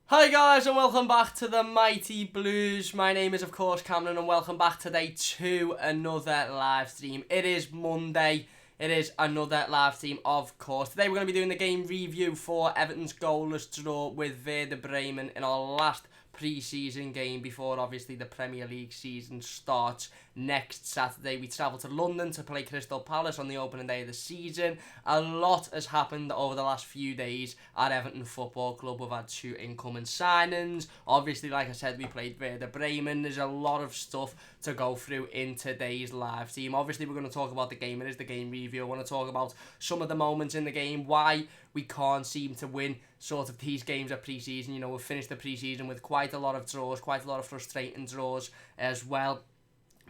Hi guys and welcome back to the Mighty Blues. My name is of course Cameron and welcome back today to another live stream. It is Monday. It is another live stream of course. Today we're going to be doing the game review for Everton's goalless draw with Werder Bremen in our last pre-season game before obviously the Premier League season starts next Saturday. We travel to London to play Crystal Palace on the opening day of the season. A lot has happened over the last few days at Everton Football Club. We've had 2 incoming signings. Obviously, like I said, we played Werder Bremen. There's a lot of stuff to go through in today's live team. Obviously, we're going to talk about the game. It is the game review. I want to talk about some of the moments in the game, why we can't seem to win sort of these games at pre-season. You know, we've finished the pre-season with quite a lot of draws, quite a lot of frustrating draws as well.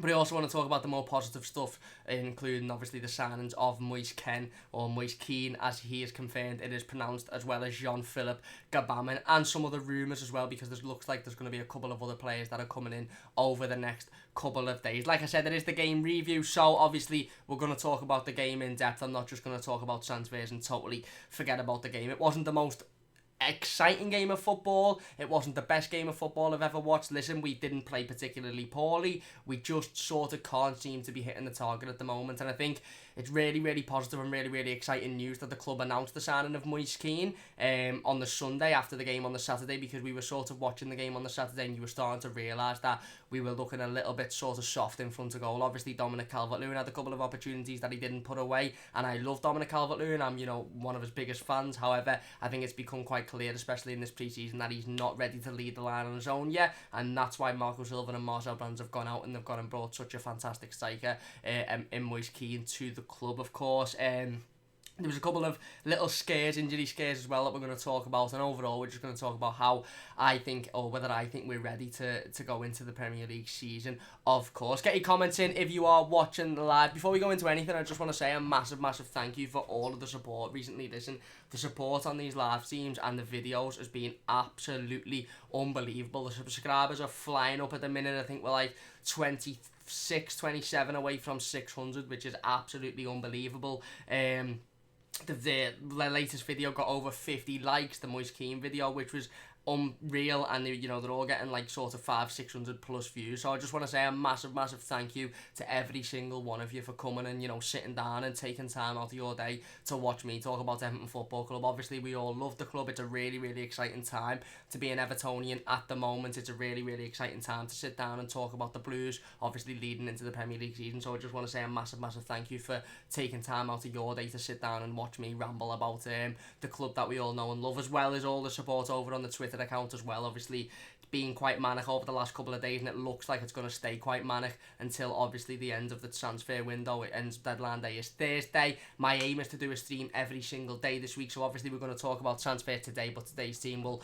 But I also want to talk about the more positive stuff, including obviously the signings of Moise Kean, or Moise Kean as he is confirmed it is pronounced, as well as Jean-Philippe Gbamin, and some other rumours as well, because it looks like there's going to be a couple of other players that are coming in over the next couple of days. Like I said, it is the game review, so obviously we're going to talk about the game in depth. I'm not just going to talk about transfers and totally forget about the game. It wasn't the most exciting game of football. It wasn't the best game of football I've ever watched. Listen, we didn't play particularly poorly. We just sort of can't seem to be hitting the target at the moment. And I think it's really, really positive and really, really exciting news that the club announced the signing of Moise Kean on the Sunday after the game on the Saturday, because we were sort of watching the game on the Saturday and you were starting to realise that we were looking a little bit sort of soft in front of goal. Obviously, Dominic Calvert-Lewin had a couple of opportunities that he didn't put away, and I love Dominic Calvert-Lewin. I'm, one of his biggest fans. However, I think it's become quite clear, especially in this pre-season, that he's not ready to lead the line on his own yet, and that's why Marco Silva and Marcel Brands have gone out and they've gone and brought such a fantastic striker in Moise Kean to the club, of course. There was a couple of little injury scares as well, that we're going to talk about, and overall we're just going to talk about how I think, or whether I think we're ready to go into the Premier League season, of course. Get your comments in if you are watching the live. Before we go into anything, I just want to say a massive thank you for all of the support recently. Listen, the support on these live streams and the videos has been absolutely unbelievable. The subscribers are flying up at the minute. I think we're like 27 away from 600, which is absolutely unbelievable. The latest video got over 50 likes, the Moise Kean video, which was unreal, and they're all getting like sort of 500-600 plus views. So I just want to say a massive thank you to every single one of you for coming and sitting down and taking time out of your day to watch me talk about Everton Football Club. Obviously we all love the club. It's a really exciting time to be an Evertonian at the moment. It's a really exciting time to sit down and talk about the Blues, obviously leading into the Premier League season. So I just want to say a massive thank you for taking time out of your day to sit down and watch me ramble about the club that we all know and love, as well as all the support over on the Twitter account as well. Obviously it's been quite manic over the last couple of days, and it looks like it's going to stay quite manic until obviously the end of the transfer window. It ends, deadline day is Thursday. My aim is to do a stream every single day this week, so obviously we're going to talk about transfer today, but today's team will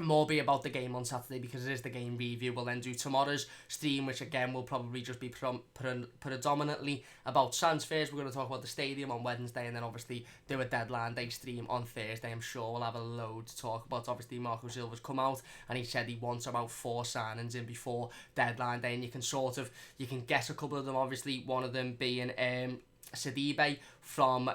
more be about the game on Saturday, because it is the game review. We'll then do tomorrow's stream, which again will probably just be predominantly about transfers. We're going to talk about the stadium on Wednesday, and then obviously do a deadline day stream on Thursday. I'm sure we'll have a load to talk about. Obviously Marco Silva's come out and he said he wants about 4 signings in before deadline day, and you can guess a couple of them. Obviously one of them being Sidibe from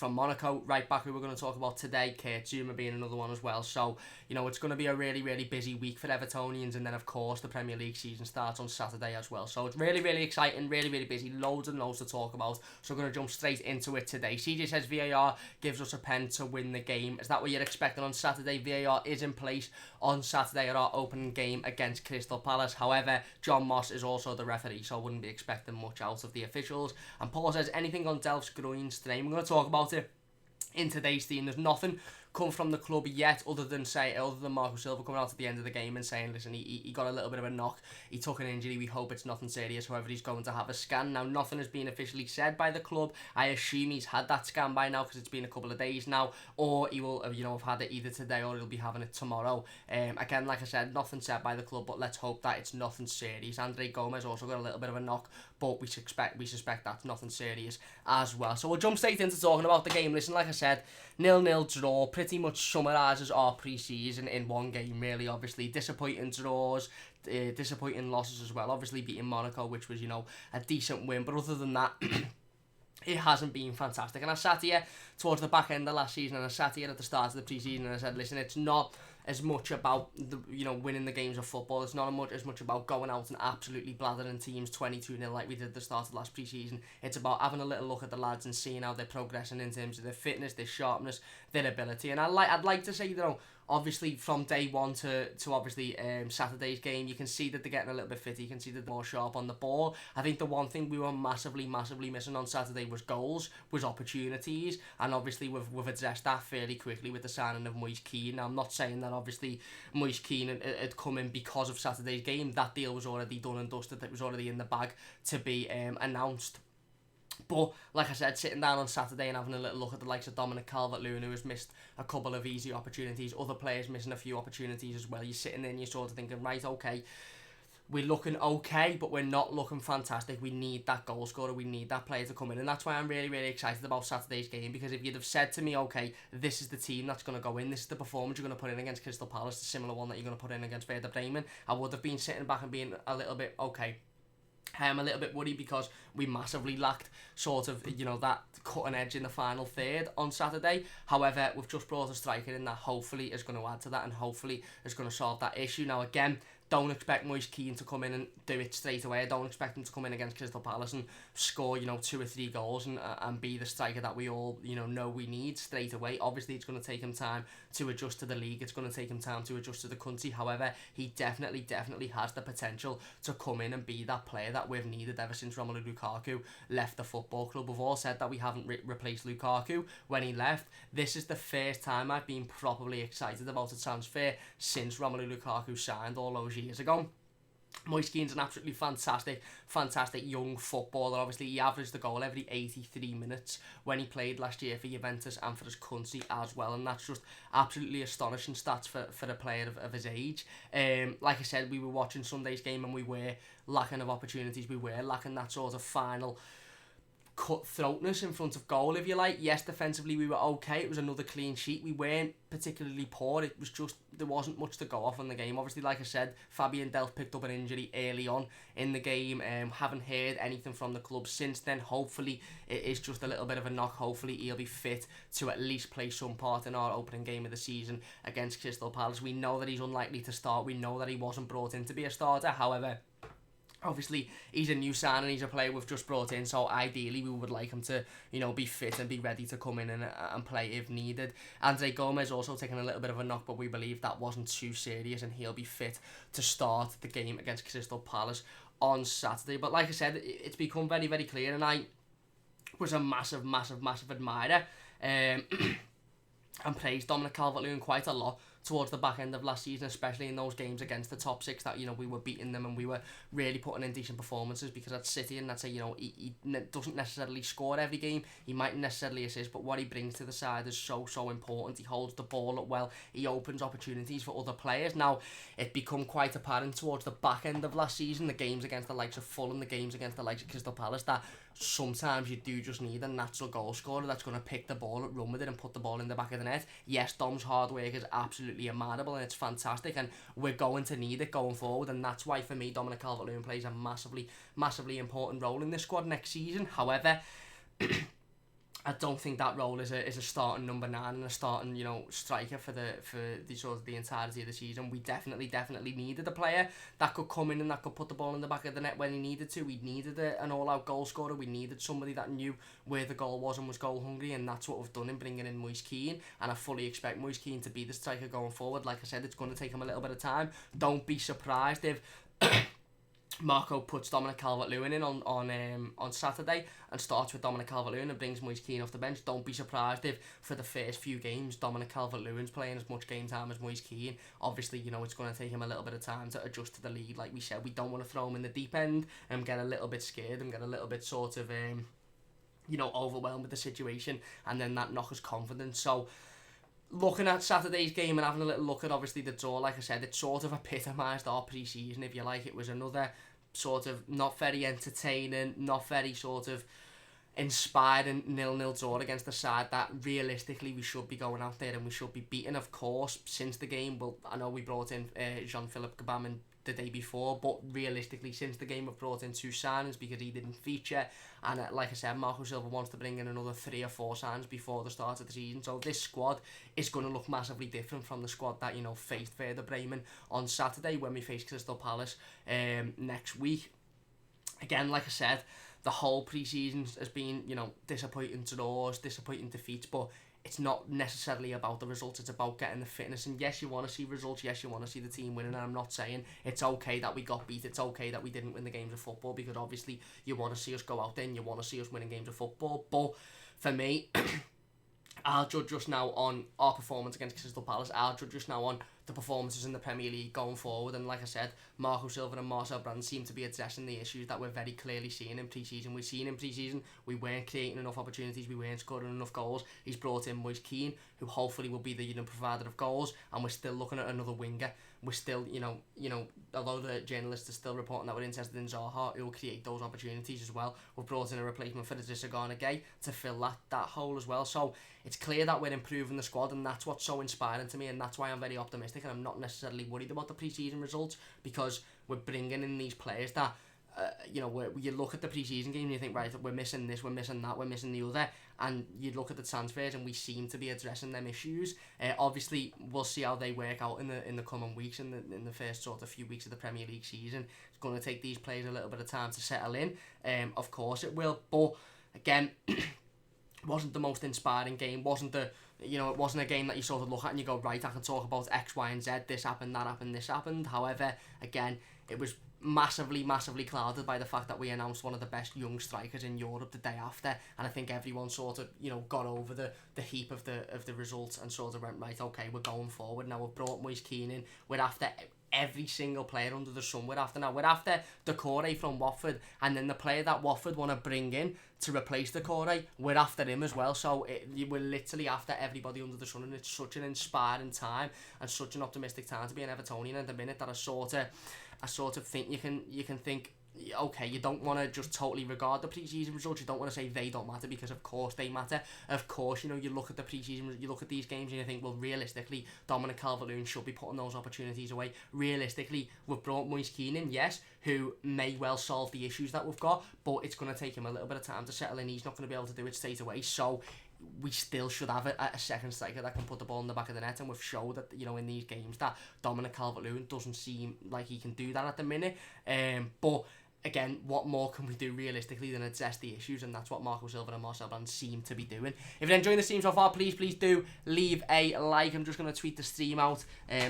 Monaco, right back, who we're going to talk about today. Kurt Zouma being another one as well. So it's going to be a really busy week for Evertonians, and then of course the Premier League season starts on Saturday as well. So it's really exciting, really busy, loads and loads to talk about. So we're going to jump straight into it today. CJ says VAR gives us a pen to win the game. Is that what you're expecting on Saturday? VAR is in place on Saturday at our opening game against Crystal Palace. However, John Moss is also the referee, so I wouldn't be expecting much out of the officials. And Paul says, anything on Delph's groins today? We're going to talk about it in today's team. There's nothing come from the club yet, other than Marco Silva coming out at the end of the game and saying, listen, he got a little bit of a knock, he took an injury, we hope it's nothing serious. However, he's going to have a scan. Now, nothing has been officially said by the club. I assume he's had that scan by now, because it's been a couple of days now, or he will have had it either today or he'll be having it tomorrow. Again, like I said, nothing said by the club, but let's hope that it's nothing serious. Andre Gomez also got a little bit of a knock, but we suspect that's nothing serious as well. So we'll jump straight into talking about the game. Listen, like I said, 0-0 draw pretty much summarises our pre-season in one game, really. Obviously disappointing draws, disappointing losses as well. Obviously beating Monaco, which was a decent win, but other than that it hasn't been fantastic. And I sat here towards the back end of last season, and I sat here at the start of the pre-season, and I said, listen, it's not as much about the winning the games of football. It's not as much about going out and absolutely blathering teams 22-0 like we did at the start of last pre-season. It's about having a little look at the lads and seeing how they're progressing in terms of their fitness, their sharpness, their ability. And I'd like to say, obviously from day one to obviously Saturday's game, you can see that they're getting a little bit fitter. You can see that they're more sharp on the ball. I think the one thing we were massively missing on Saturday was goals, was opportunities, and obviously we've addressed that fairly quickly with the signing of Moise Kean. Now, I'm not saying that obviously Moise Kean had come in because of Saturday's game. That deal was already done and dusted. It was already in the bag to be announced. But, like I said, sitting down on Saturday and having a little look at the likes of Dominic Calvert-Lewin, who has missed a couple of easy opportunities, other players missing a few opportunities as well, you're sitting there and you're sort of thinking, right, okay, we're looking okay, but we're not looking fantastic. We need that goal scorer, we need that player to come in, and that's why I'm really excited about Saturday's game, because if you'd have said to me, okay, this is the team that's going to go in, this is the performance you're going to put in against Crystal Palace, the similar one that you're going to put in against Werder Bremen, I would have been sitting back and being a little bit, okay, I'm a little bit worried because we massively lacked sort of, that cutting edge in the final third on Saturday. However, we've just brought a striker in that hopefully is going to add to that and hopefully is going to solve that issue. Now, again, don't expect Moise Kean to come in and do it straight away. I don't expect him to come in against Crystal Palace and score, 2 or 3 goals and be the striker that we all, know we need straight away. Obviously, it's going to take him time to adjust to the league. It's going to take him time to adjust to the country. However, he definitely has the potential to come in and be that player that we've needed ever since Romelu Lukaku left the football club. We've all said that we haven't replaced Lukaku when he left. This is the first time I've been properly excited about a transfer since Romelu Lukaku signed all those years ago. Moise Kean's an absolutely fantastic young footballer. Obviously, he averaged the goal every 83 minutes when he played last year for Juventus and for his country as well, and that's just absolutely astonishing stats for a player of his age. Like I said, we were watching Sunday's game and we were lacking of opportunities. We were lacking that sort of final cutthroatness in front of goal, if you like. Yes, defensively we were okay. It was another clean sheet. We weren't particularly poor. It was just there wasn't much to go off on the game. Obviously, like I said, Fabian Delph picked up an injury early on in the game. Haven't heard anything from the club since then. Hopefully it is just a little bit of a knock. Hopefully he'll be fit to at least play some part in our opening game of the season against Crystal Palace. We know that he's unlikely to start. We know that he wasn't brought in to be a starter. However, obviously, he's a new signing, he's a player we've just brought in, so ideally we would like him to, be fit and be ready to come in and play if needed. Andre Gomez also taking a little bit of a knock, but we believe that wasn't too serious and he'll be fit to start the game against Crystal Palace on Saturday. But like I said, it's become very clear, and I was a massive admirer and praised Dominic Calvert-Lewin quite a lot towards the back end of last season, especially in those games against the top 6 that, we were beating them and we were really putting in decent performances, because at City, and I'd say, he doesn't necessarily score every game, he mightn't necessarily assist, but what he brings to the side is so important. He holds the ball up well, he opens opportunities for other players. Now, it become quite apparent towards the back end of last season, the games against the likes of Fulham, the games against the likes of Crystal Palace, that sometimes you do just need a natural goal scorer that's going to pick the ball, run with it and put the ball in the back of the net. Yes, Dom's hard work is absolutely admirable and it's fantastic, and we're going to need it going forward, and that's why for me Dominic Calvert-Lewin plays a massively important role in this squad next season. However, I don't think that role is a starting number 9 and a starting, striker for the sort of the entirety of the season. We definitely needed a player that could come in and that could put the ball in the back of the net when he needed to. We needed an all-out goal scorer. We needed somebody that knew where the goal was and was goal hungry, and that's what we've done in bringing in Moise Kean. And I fully expect Moise Kean to be the striker going forward. Like I said, it's going to take him a little bit of time. Don't be surprised if Marco puts Dominic Calvert-Lewin in on Saturday and starts with Dominic Calvert-Lewin and brings Moise Kean off the bench. Don't be surprised if for the first few games Dominic Calvert-Lewin's playing as much game time as Moise Kean. Obviously, it's going to take him a little bit of time to adjust to the league. Like we said, we don't want to throw him in the deep end and get a little bit scared and get a little bit sort of overwhelmed with the situation, and then that knock his confidence. So, looking at Saturday's game and having a little look at obviously the draw, like I said, it sort of epitomised our pre-season, if you like. It was another sort of not very entertaining, not very sort of inspiring 0-0 draw against the side that realistically we should be going out there and we should be beating. Of course, since the game, well, I know we brought in Jean-Philippe the day before, but realistically, since the game, we've brought in 2 signings because he didn't feature, and like I said, Marco Silva wants to bring in another 3 or 4 signings before the start of the season, so this squad is going to look massively different from the squad that, you know, faced Werder Bremen on Saturday when we face Crystal Palace next week. Again, like I said, the whole pre-season has been, you know, disappointing draws, disappointing defeats, but it's not necessarily about the results, it's about getting the fitness. And yes, you want to see results, yes, you want to see the team winning, and I'm not saying it's okay that we got beat, it's okay that we didn't win the games of football, because obviously you want to see us go out there and you want to see us winning games of football. But for me, I'll judge us now on our performance against Crystal Palace. I'll judge us now on the performances in the Premier League going forward. And like I said, Marco Silva and Marcel Brands seem to be addressing the issues that we're very clearly seeing in pre-season. We've seen in pre-season we weren't creating enough opportunities, we weren't scoring enough goals. He's brought in Moise Kean, who hopefully will be the, you know, provider of goals, and we're still looking at another winger. We're still, you know, although the journalists are still reporting that we're interested in Zaha, who will create those opportunities as well. We've brought in a replacement for Idrissa Gay to fill that hole as well. So it's clear that we're improving the squad, and that's what's so inspiring to me, and that's why I'm very optimistic, and I'm not necessarily worried about the pre-season results, because we're bringing in these players that, you know, you look at the pre-season game and you think, right, we're missing this, we're missing that, we're missing the other, and you look at the transfers and we seem to be addressing them issues. Obviously, we'll see how they work out in the coming weeks, in the first sort of few weeks of the Premier League season. It's going to take these players a little bit of time to settle in. Of course it will, but again, wasn't the most inspiring game, wasn't the, you know, it wasn't a game that you sort of look at and you go, right, I can talk about X, Y and Z, this happened, that happened, this happened. However, again, it was massively clouded by the fact that we announced one of the best young strikers in Europe the day after, and I think everyone sort of, you know, got over the heap of the results and sort of went, right, okay, we're going forward now. We've brought Moise Kean in, we're after every single player under the sun. We're after Decore from Watford, and then the player that Watford want to bring in to replace Decore, we're after him as well. So we're literally after everybody under the sun, and it's such an inspiring time and such an optimistic time to be an Evertonian at the minute, that I sort of think you can think, okay, you don't want to just totally regard the pre-season results. You don't want to say they don't matter, because of course they matter. Of course, you know, you look at the pre-season, you look at these games and you think, well, realistically, Dominic Calvert-Lewin should be putting those opportunities away. Realistically, we've brought Moise Kean in, yes, who may well solve the issues that we've got, but it's going to take him a little bit of time to settle in. He's not going to be able to do it straight away, so we still should have a second striker that can put the ball in the back of the net, and we've showed that, you know, in these games that Dominic Calvert-Lewin doesn't seem like he can do that at the minute. But again, what more can we do realistically than address the issues, and that's what Marco Silva and Marcel Brands seem to be doing. If you're enjoying the stream so far, please do leave a like. I'm just going to tweet the stream out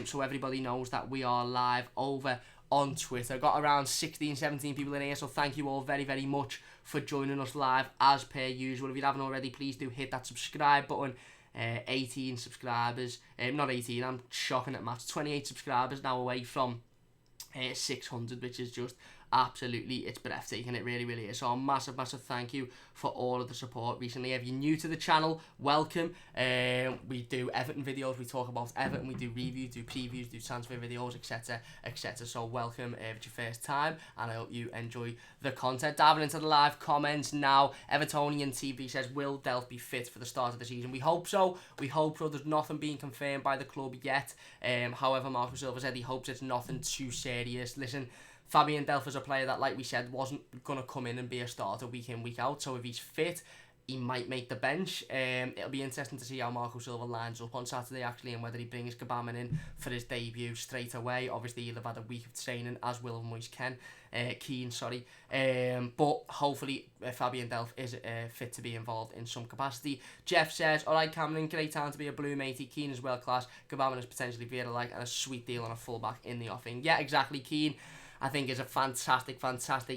so everybody knows that we are live over on Twitter. Got around 16-17 people in here, so thank you all very much for joining us live as per usual. If you haven't already, please do hit that subscribe button. 18 subscribers, not 18, I'm shocking at maths, 28 subscribers now away from 600, which is just absolutely, it's breathtaking. It really is. So a massive thank you for all of the support recently. If you're new to the channel, welcome. We do Everton videos, we talk about Everton, we do reviews, do previews, do transfer videos, etc. So welcome if it's your first time, and I hope you enjoy the content. Diving into the live comments now. Evertonian TV says, will Delph be fit for the start of the season? We hope so. There's nothing being confirmed by the club yet. However, Marco Silva said he hopes it's nothing too serious. Listen, Fabian Delph is a player that, like we said, wasn't going to come in and be a starter week in, week out. So if he's fit, he might make the bench. It'll be interesting to see how Marco Silva lines up on Saturday, actually, and whether he brings Gbamin in for his debut straight away. Obviously, he'll have had a week of training, as will Moise Kean. But hopefully, Fabian Delph is fit to be involved in some capacity. Jeff says, alright, Cameron, great time to be a blue matey. Kean is world class. Gbamin is potentially Vera-like, and a sweet deal on a fullback in the offing. Yeah, exactly, Kean, I think, is a fantastic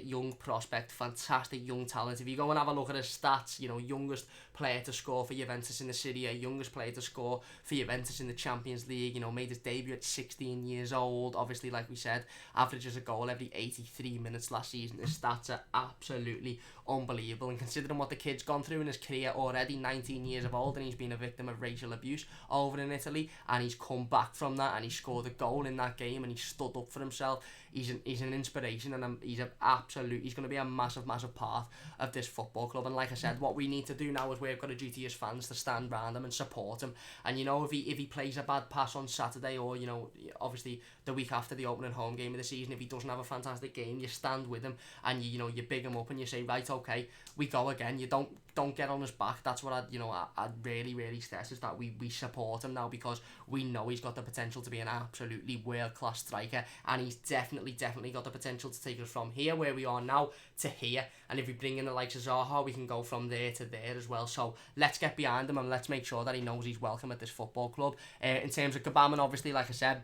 young prospect, fantastic young talent. If you go and have a look at his stats, you know, youngest player to score for Juventus in the Serie A, youngest player to score for Juventus in the Champions League, you know, made his debut at 16 years old. Obviously, like we said, averages a goal every 83 minutes last season. His stats are absolutely unbelievable, and considering what the kid's gone through in his career already, 19 years of old, and he's been a victim of racial abuse over in Italy, and he's come back from that, and he scored a goal in that game, and he stood up for himself. he's an inspiration, and he's going to be a massive part of this football club. And like I said, what we need to do now is we've got a duty as fans to stand behind him and support him. And you know, if he plays a bad pass on Saturday, or you know, obviously the week after the opening home game of the season, if he doesn't have a fantastic game, you stand with him and you big him up and you say, right, okay, we go again. You don't get on his back. That's what I'd really stress, is that we support him now, because we know he's got the potential to be an absolutely world-class striker, and he's definitely got the potential to take us from here where we are now to here. And if we bring in the likes of Zaha, we can go from there to there as well. So let's get behind him and let's make sure that he knows he's welcome at this football club. In terms of Gbamin, obviously, like I said,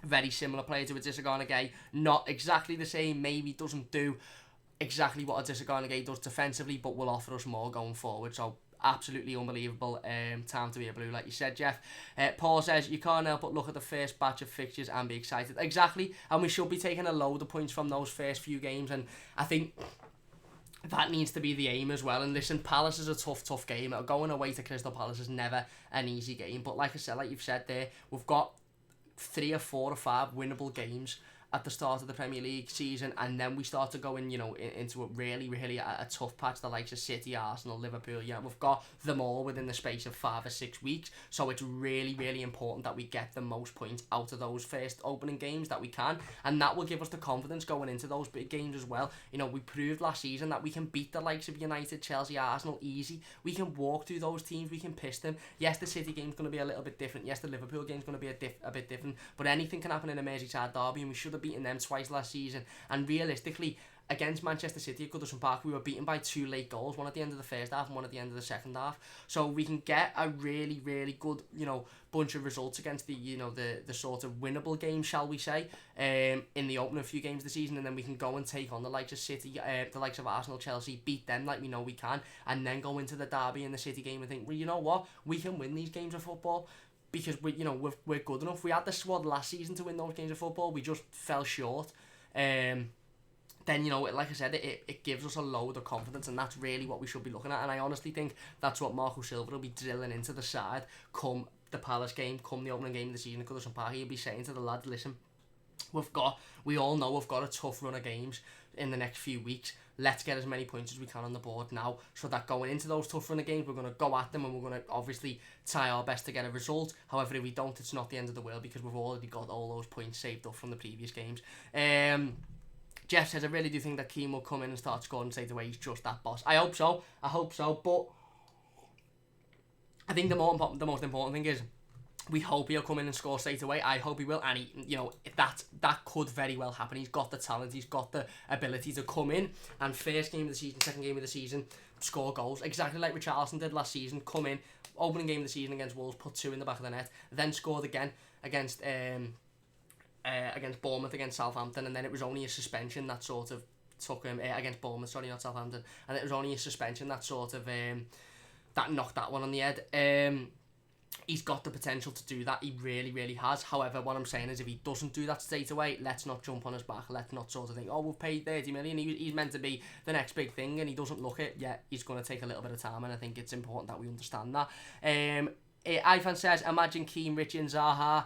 very similar player to Idrissa Gana Gueye. Not exactly the same, maybe doesn't do exactly what Idrissa Gana Gueye does defensively, but will offer us more going forward. So absolutely unbelievable time to be a Blue, like you said, Jeff. Paul says, you can't help but look at the first batch of fixtures and be excited. Exactly, and we should be taking a load of points from those first few games, and I think that needs to be the aim as well. And listen, Palace is a tough game. Going away to Crystal Palace is never an easy game, but like I said, like you've said there, we've got 3 or 4 or 5 winnable games at the start of the Premier League season, and then we start to go in, into a really a tough patch, the likes of City, Arsenal, Liverpool. We've got them all within the space of 5 or 6 weeks, so it's really important that we get the most points out of those first opening games that we can, and that will give us the confidence going into those big games as well. We proved last season that we can beat the likes of United, Chelsea, Arsenal easy. We can walk through those teams, we can piss them. Yes, the City game's going to be a little bit different. Yes, the Liverpool game's going to be a bit different, but anything can happen in a Merseyside derby, and we should have beaten them twice last season. And realistically, against Manchester City at Goodison Park, we were beaten by 2 late goals, one at the end of the first half and one at the end of the second half. So we can get a really good, bunch of results against the sort of winnable games, shall we say, in the opening few games of the season, and then we can go and take on the likes of City, the likes of Arsenal, Chelsea, beat them like we know we can, and then go into the derby and the City game and think, well, you know what, we can win these games of football. Because we're good enough. We had the squad last season to win those games of football. We just fell short. Then like I said, it gives us a load of confidence, and that's really what we should be looking at. And I honestly think that's what Marco Silva will be drilling into the side come the Palace game, come the opening game of the season at Goodison Park. He'll be saying to the lads, listen, we all know we've got a tough run of games in the next few weeks. Let's get as many points as we can on the board now, so that going into those tough run of games, we're going to go at them and we're going to obviously try our best to get a result. However, if we don't, it's not the end of the world, because we've already got all those points saved up from the previous games. Jeff says, I really do think that Keane will come in and start scoring straight away. He's just that boss. I hope so, but I think the most important thing is, we hope he'll come in and score straight away. I hope he will, and that could very well happen. He's got the talent, he's got the ability to come in and first game of the season, second game of the season, score goals, exactly like Richarlison did last season. Come in, opening game of the season against Wolves, put 2 in the back of the net, then scored again against Bournemouth, against Southampton, and then it was only a suspension that sort of took him against Bournemouth, sorry, not Southampton, and it was only a suspension that sort of that knocked that one on the head. He's got the potential to do that. He really has. However, what I'm saying is, if he doesn't do that straight away, let's not jump on his back. Let's not sort of think, oh, we've paid 30 million. He's meant to be the next big thing, and he doesn't look it yet. He's going to take a little bit of time, and I think it's important that we understand that. Ivan says, imagine Keane, Richie and Zaha.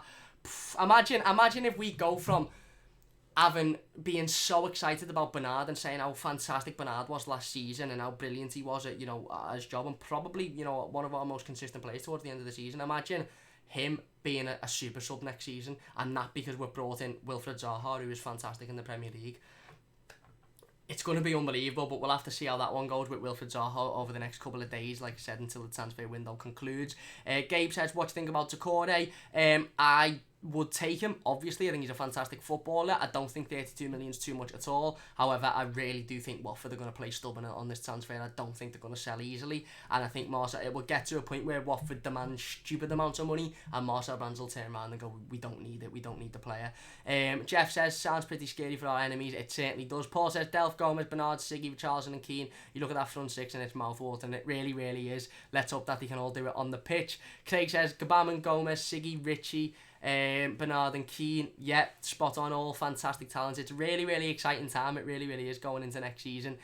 Imagine if we go from being so excited about Bernard and saying how fantastic Bernard was last season and how brilliant he was at his job, and probably one of our most consistent players towards the end of the season. Imagine him being a super sub next season, and that because we've brought in Wilfried Zaha, who is fantastic in the Premier League. It's going to be unbelievable, but we'll have to see how that one goes with Wilfried Zaha over the next couple of days, like I said, until the transfer window concludes. Gabe says, what do you think about Takore? I would take him. Obviously, I think he's a fantastic footballer. I don't think 32 million is too much at all. However, I really do think Watford are going to play stubborn on this transfer. I don't think they're going to sell easily, and I think it will get to a point where Watford demand stupid amounts of money, and Marcel Brands will turn around and go, we don't need it, we don't need the player. Jeff says, sounds pretty scary for our enemies. It certainly does. Paul says, Delph, Gomez, Bernard, Siggy, Richarlison and Keane. You look at that front six and it's mouthwater, and it really is. Let's hope that they can all do it on the pitch. Craig says, Gbamin, Gomez, Siggy, Richie, Bernard and Keane, yeah, spot on, all fantastic talents. It's a really, really exciting time. It really, really is going into next season.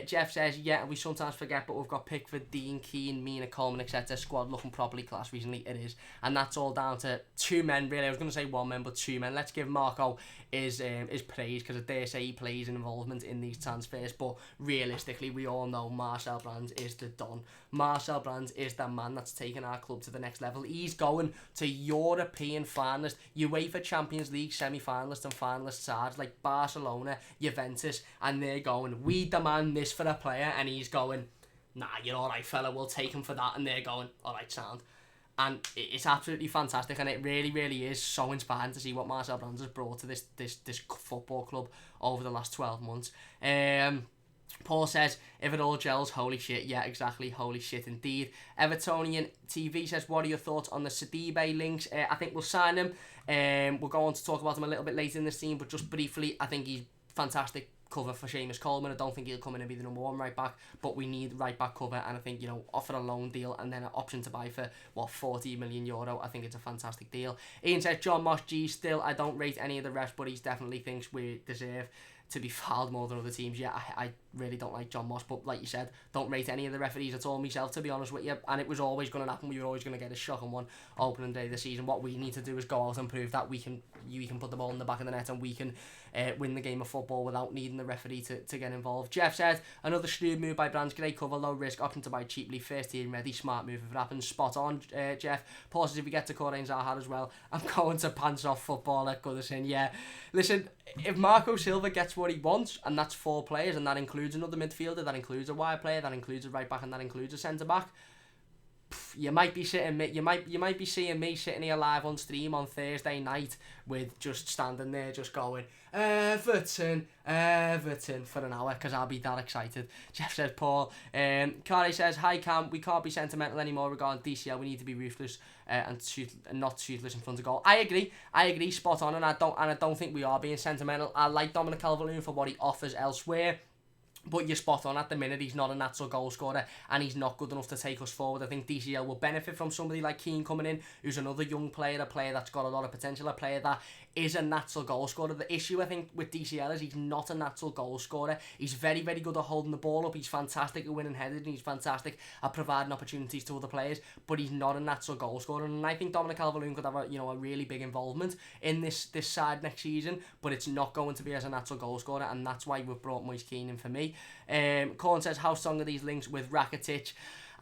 Jeff says, yeah, we sometimes forget, but we've got Pickford, Dean, Keane, Mina, Coleman, etc. Squad looking properly class recently. It is, and that's all down to two men. Really, I was going to say one man, but two men. Let's give Marco his praise, because I dare say he plays an involvement in these transfers. But realistically, we all know Marcel Brands is the don. Marcel Brands is the man that's taken our club to the next level. He's going to European finalists, UEFA Champions League semi-finalists and finalist sides like Barcelona, Juventus, and they're going, we demand this for a player, and he's going, nah, you're alright fella, we'll take him for that, and they're going, alright, sound. And it's absolutely fantastic, and it really, really is so inspiring to see what Marcel Brands has brought to this football club over the last 12 months. Paul says, if it all gels, holy shit. Yeah, exactly, holy shit indeed. Evertonian TV says, what are your thoughts on the Sidibe links? I think we'll sign him. We'll go on to talk about him a little bit later in the scene, but just briefly, I think he's fantastic cover for Seamus Coleman. I don't think he'll come in and be the number one right back, but we need right back cover, and I think, offer a loan deal and then an option to buy for, €40 million. I think it's a fantastic deal. Ian says, John Moss G, still, I don't rate any of the refs, but he definitely thinks we deserve to be fouled more than other teams. Yeah, I really don't like John Moss, but like you said, don't rate any of the referees at all myself, to be honest with you, and it was always going to happen. We were always going to get a shocking one opening day of the season. What we need to do is go out and prove that we can put the ball in the back of the net, and we can win the game of football without needing the referee to get involved. Jeff said, another shrewd move by Brands, great cover, low risk, option to buy cheaply, first team ready, smart move if it happens. Spot on, Jeff. Paul says, if we get to Corey Zaha as well, I'm going to pants off football at Goodison. Yeah, listen, if Marco Silva gets what he wants, and that's 4 players, and that includes another midfielder, that includes a wide player, that includes a right back, and that includes a centre back, you might be seeing me sitting here live on stream on Thursday night with just standing there just going Everton for an hour, because I'll be that excited. Jeff says, Paul. Carly says, hi Cam, we can't be sentimental anymore regarding DCL. We need to be ruthless and not toothless in front of goal. I agree, spot on, and I don't think we are being sentimental. I like Dominic Calvert-Lewin for what he offers elsewhere, but you're spot on. At the minute, he's not a natural goal scorer, and he's not good enough to take us forward. I think DCL will benefit from somebody like Keane coming in, who's another young player, a player that's got a lot of potential, a player that is a natural goal scorer. The issue, I think, with DCL is he's not a natural goal scorer. He's very, very good at holding the ball up. He's fantastic at winning headers, and he's fantastic at providing opportunities to other players, but he's not a natural goal scorer. And I think Dominic Calvert-Lewin could have a really big involvement in this side next season, but it's not going to be as a natural goal scorer, and that's why we've brought Moise Keane in for me. Corn says, how strong are these links with Rakitic?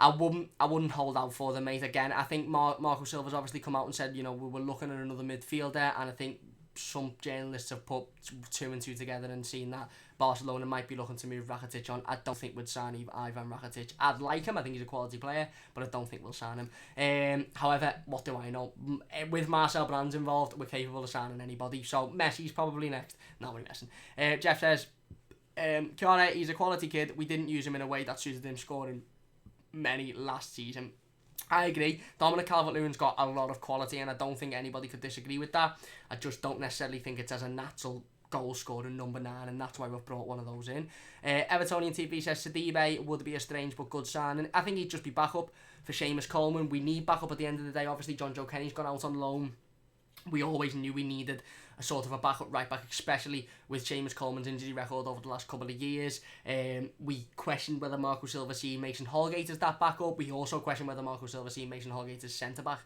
I wouldn't hold out for them, mate. Again, I think Marco Silva's obviously come out and said, we were looking at another midfielder, and I think some journalists have put 2 and 2 together and seen that Barcelona might be looking to move Rakitic on. I don't think we'd sign Ivan Rakitic. I'd like him, I think he's a quality player, but I don't think we'll sign him. However, what do I know? With Marcel Brands involved, we're capable of signing anybody, so Messi's probably next. No, we're messing. Jeff says, Kiara, he's a quality kid. We didn't use him in a way that suited him scoring many last season. I agree. Dominic Calvert-Lewin's got a lot of quality, and I don't think anybody could disagree with that. I just don't necessarily think it's as a natural goal scorer number 9, and that's why we've brought one of those in. Evertonian TV says Sidibe would be a strange but good signing. I think he'd just be backup for Seamus Coleman. We need backup at the end of the day. Obviously, John Joe Kenny's gone out on loan. We always knew we needed a sort of a backup right back, especially with Seamus Coleman's injury record over the last couple of years. We questioned whether Marco Silva see Mason Holgate as that backup. We also questioned whether Marco Silva see Mason Holgate as centre back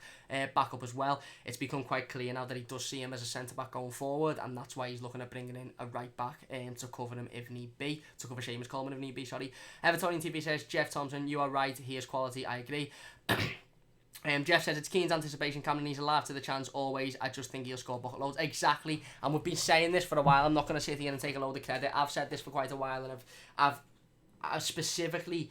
backup as well. It's become quite clear now that he does see him as a centre back going forward, and that's why he's looking at bringing in a right back to cover him if need be, to cover Seamus Coleman if need be. Evertonian TV says, Jeff Thompson, you are right, he is quality. I agree. Jeff says, it's Keane's anticipation. Cameron needs alive to the chance always. I just think he'll score bucket loads. Exactly. And we've been saying this for a while. I'm not going to sit here and take a load of credit. I've said this for quite a while, and I've specifically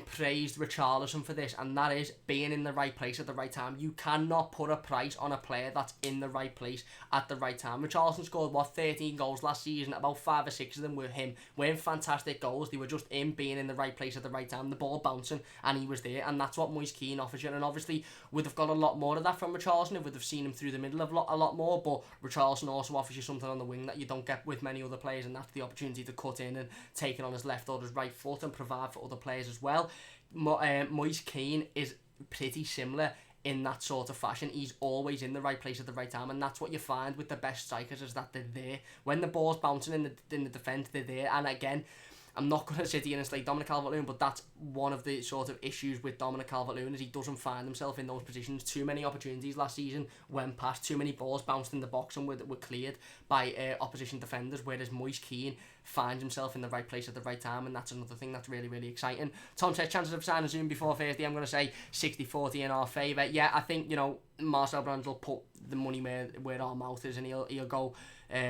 praised Richarlison for this, and that is being in the right place at the right time. You cannot put a price on a player that's in the right place at the right time. Richarlison scored 13 goals last season. About 5 or 6 of them were him. Weren't fantastic goals. They were just him being in the right place at the right time, the ball bouncing, and he was there. And that's what Moise Keane offers you. And obviously we'd have got a lot more of that from Richarlison if we'd have seen him through the middle of a lot more. But Richarlison also offers you something on the wing that you don't get with many other players, and that's the opportunity to cut in and take it on his left or his right foot and provide for other players as well. Moise Keane is pretty similar in that sort of fashion. He's always in the right place at the right time, and that's what you find with the best strikers, is that they're there. When the ball's bouncing in the defence, they're there. And again, I'm not going to sit here and slate Dominic Calvert-Lewin, but that's one of the sort of issues with Dominic Calvert-Lewin, is he doesn't find himself in those positions. Too many opportunities last season went past, too many balls bounced in the box and were cleared by opposition defenders, whereas Moise Kean finds himself in the right place at the right time, and that's another thing that's really, really exciting. Tom says, chances of signing Zoom before Thursday, I'm going to say 60-40 in our favour. Yeah, I think, Marcel Brands will put the money where our mouth is, and he'll go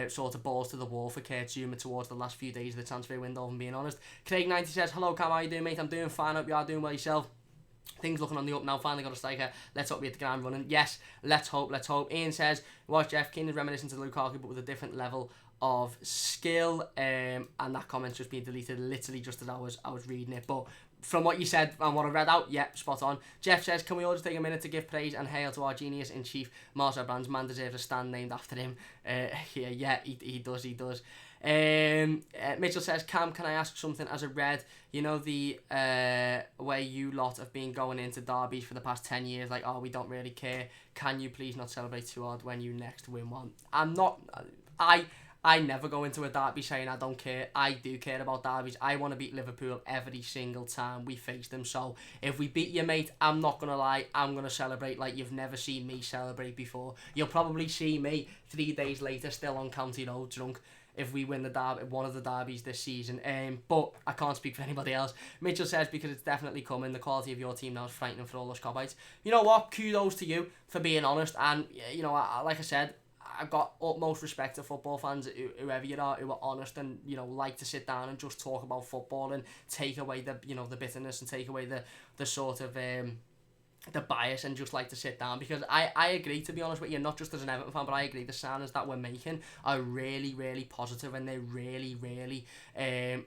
sort of balls to the wall for Kurt Zouma towards the last few days of the transfer window, if I'm being honest. Craig90 says, hello Cam, how you doing, mate? I'm doing fine, hope you are doing well yourself. Things looking on the up now, finally got a striker. Let's hope we hit the ground running. Yes, let's hope. Ian says, watch Jeff Keane is reminiscent to Lukaku, but with a different level of skill, and that comment's just been deleted literally just as I was reading it, but from what you said and what I read out, yeah, spot on. Jeff says, can we all just take a minute to give praise and hail to our genius in chief, Marcel Brands? Man deserves a stand named after him. He does. Mitchell says, Cam, can I ask something as a Red? The way you lot have been going into derbies for the past 10 years, like, oh, we don't really care. Can you please not celebrate too hard when you next win one? I never go into a derby saying I don't care. I do care about derbies. I want to beat Liverpool every single time we face them. So if we beat you, mate, I'm not going to lie, I'm going to celebrate like you've never seen me celebrate before. You'll probably see me 3 days later still on County Road drunk if we win one of the derbies this season. But I can't speak for anybody else. Mitchell says, because it's definitely coming, the quality of your team now is frightening for all us Cobbites. You know what? Kudos to you for being honest. And, like I said, I've got utmost respect to football fans, whoever you are, who are honest and, like to sit down and just talk about football and take away the, the bitterness and take away the sort of, the bias, and just like to sit down, because I agree, to be honest with you, not just as an Everton fan, but I agree the signings that we're making are really, really positive, and they're really, really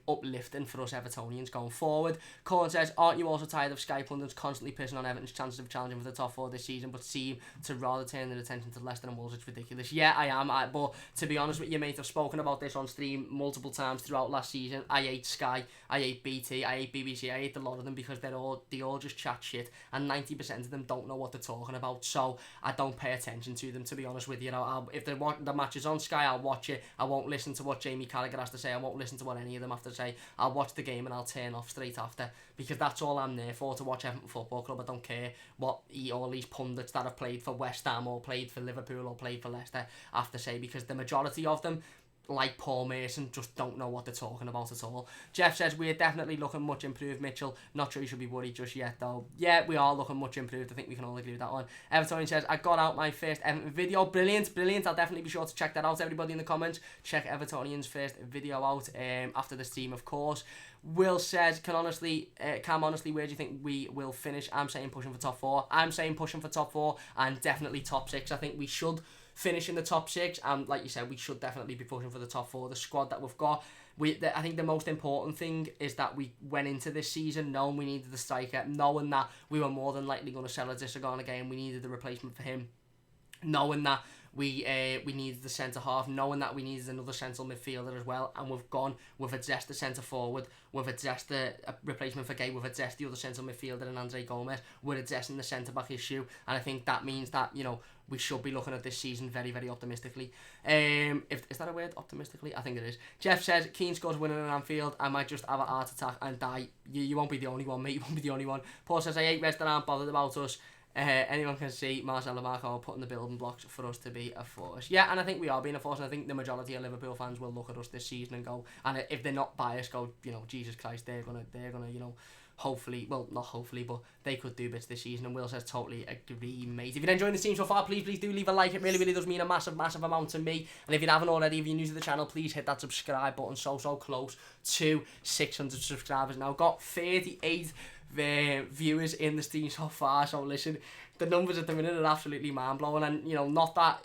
uplifting for us Evertonians going forward. Corn says, aren't you also tired of Sky pundits constantly pissing on Everton's chances of challenging for the top four this season, but seem to rather turn their attention to Leicester and Wolves? It's ridiculous. Yeah, I am, but to be honest with you, mate, I've spoken about this on stream multiple times throughout last season. I hate Sky, I hate BT, I hate BBC, I hate a lot of them, because they all just chat shit, and 90% of them don't know what they're talking about, so I don't pay attention to them, to be honest with you. If the match is on Sky, I'll watch it. I won't listen to what Jamie Carragher has to say. I won't listen to what any of them have to say. I'll watch the game and I'll turn off straight after, because that's all I'm there for, to watch Everton Football Club. I don't care what all these pundits that have played for West Ham or played for Liverpool or played for Leicester have to say, because the majority of them, like Paul Mason, just don't know what they're talking about at all. Jeff says, we're definitely looking much improved, Mitchell. Not sure you should be worried just yet, though. Yeah, we are looking much improved. I think we can all agree with that one. Everton says, I got out my first Everton video. Brilliant. I'll definitely be sure to check that out. Everybody in the comments, check Evertonian's first video out after the stream, of course. Will says, Cam, honestly, where do you think we will finish? I'm saying pushing for top four. I'm saying pushing for top four, and definitely top six. I think we should finish in the top six, and like you said, we should definitely be pushing for the top four. The squad that we've got, I think the most important thing is that we went into this season knowing we needed the striker, knowing that we were more than likely going to sell a Disagone again. We needed the replacement for him, knowing that we needed the centre half, knowing that we needed another central midfielder as well, and we've addressed the centre forward, we've addressed the replacement for Gay, we've addressed the other central midfielder and Andre Gomez, we're addressing the centre back issue, and I think that means that we should be looking at this season very, very optimistically. Is that a word? Optimistically? I think it is. Jeff says, Keane scores winning in Anfield. I might just have a heart attack and die. You won't be the only one, mate. You won't be the only one. Paul says, I hate Reds that aren't bothered about us. Anyone can see Marcel and Marco are putting the building blocks for us to be a force. Yeah, and I think we are being a force, and I think the majority of Liverpool fans will look at us this season and go, and if they're not biased, go, Jesus Christ, they're gonna, hopefully, well, not hopefully, but they could do bits this season. And Will says, totally agree, mate. If you're enjoying the stream so far, please do leave a like. It really, really does mean a massive amount to me. And if you haven't already, if you're new to the channel, please hit that subscribe button. So close to 600 subscribers now. Got 38 viewers in the stream so far, so listen, the numbers at the minute are absolutely mind-blowing, and not that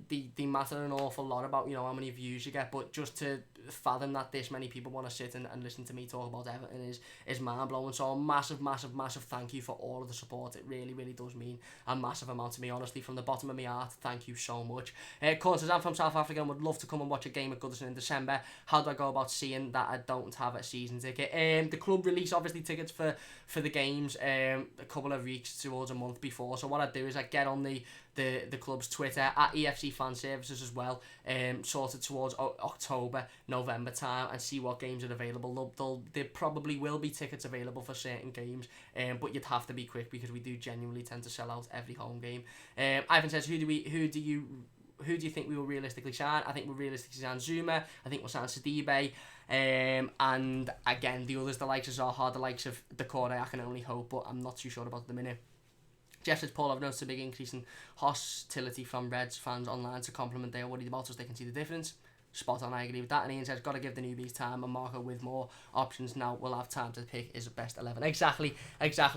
they matter an awful lot about how many views you get, but just to fathom that this many people want to sit and listen to me talk about Everton is mind-blowing. So a massive thank you for all of the support. It really does mean a massive amount to me, honestly, from the bottom of my heart. Thank you so much. Colin says, I'm from South Africa and would love to come and watch a game at Goodison in December. How do I go about seeing that I don't have a season ticket? The club release obviously tickets for the games a couple of weeks towards a month before. So what I do is I get on the club's Twitter at EFC Fan Services as well, sorted towards October, November time, and see what games are available. There probably will be tickets available for certain games, but you'd have to be quick because we do genuinely tend to sell out every home game. Ivan says, who do you think we will realistically sign? I think we'll realistically sign Zuma. I think we'll sign Sidibe. And again, the others, the likes of Zaha, the likes of Decore, I can only hope, but I'm not too sure about it at the minute. Jeff says, Paul, I've noticed a big increase in hostility from Reds fans online to compliment they are worried about us. They can see the difference. Spot on, I agree with that. And Ian says, got to give the newbies time, and Marco with more options now will have time to pick his best 11. Exactly.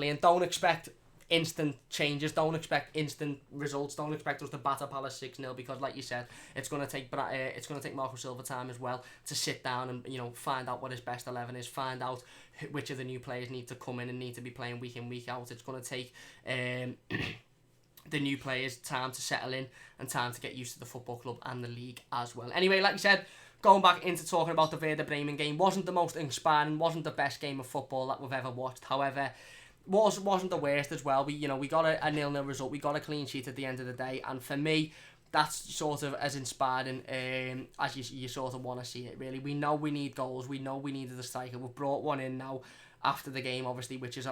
And don't expect instant changes, don't expect instant results, don't expect us to batter Palace 6-0, because like you said, it's going to take Marco Silva time as well to sit down and find out what his best 11 is, find out which of the new players need to come in and need to be playing week in, week out. It's going to take the new players time to settle in and time to get used to the football club and the league as well. Anyway, like you said, going back into talking about the Werder Bremen game, wasn't the most inspiring, wasn't the best game of football that we've ever watched. However, wasn't the worst as well. We got a 0-0 result. We got a clean sheet at the end of the day, and for me, that's sort of as inspiring as you sort of want to see it, really. We know we need goals. We know we needed a striker. We've brought one in now after the game, obviously, which is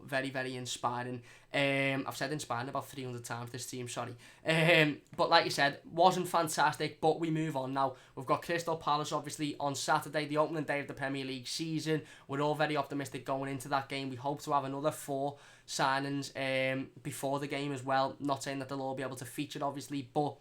very inspiring. I've said inspiring about 300 times this team, sorry. But like you said, wasn't fantastic, but we move on now. We've got Crystal Palace obviously on Saturday, the opening day of the Premier League season. We're all very optimistic going into that game. We hope to have another 4 signings before the game as well. Not saying that they'll all be able to feature, obviously, but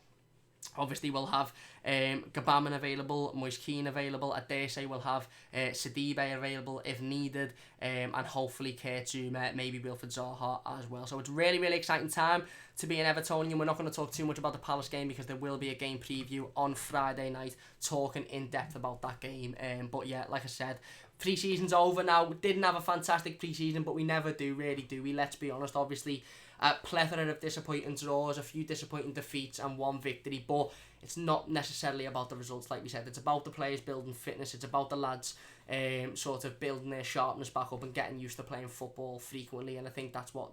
obviously we'll have Gabaman available, Moise Kean available. I dare say we'll have Sidibe available if needed, and hopefully Kurt Zouma, maybe Wilfried Zaha as well. So it's really exciting time to be an Evertonian. We're not going to talk too much about the Palace game because there will be a game preview on Friday night talking in depth about that game. But yeah, like I said, pre-season's over now. We didn't have a fantastic pre-season, but we never do, really do we? Let's be honest. Obviously, a plethora of disappointing draws, a few disappointing defeats, and 1 victory. But it's not necessarily about the results, like we said. It's about the players building fitness. It's about the lads sort of building their sharpness back up and getting used to playing football frequently. And I think that's what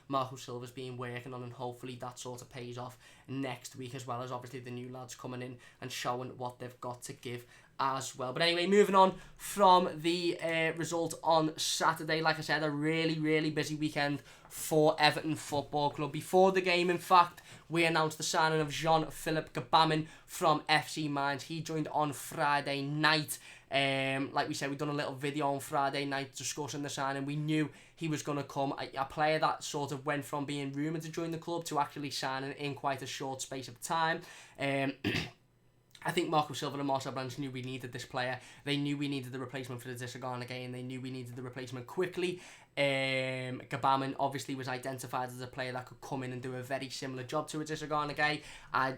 Marco Silva's been working on, and hopefully that sort of pays off next week, as well as obviously the new lads coming in and showing what they've got to give as well. But anyway, moving on from the result on Saturday, like I said, a really busy weekend for Everton Football Club. Before the game, in fact, we announced the signing of Jean-Philippe Gabamin from FC Mainz. He joined on Friday night. Like we said, we've done a little video on Friday night discussing the signing. We knew he was going to come. A player that sort of went from being rumoured to join the club to actually signing in quite a short space of time. I think Marco Silva and Marcel Brands knew we needed this player. They knew we needed the replacement for the Disagana game. They knew we needed the replacement quickly. Gabamin obviously was identified as a player that could come in and do a very similar job to a Disagana game. I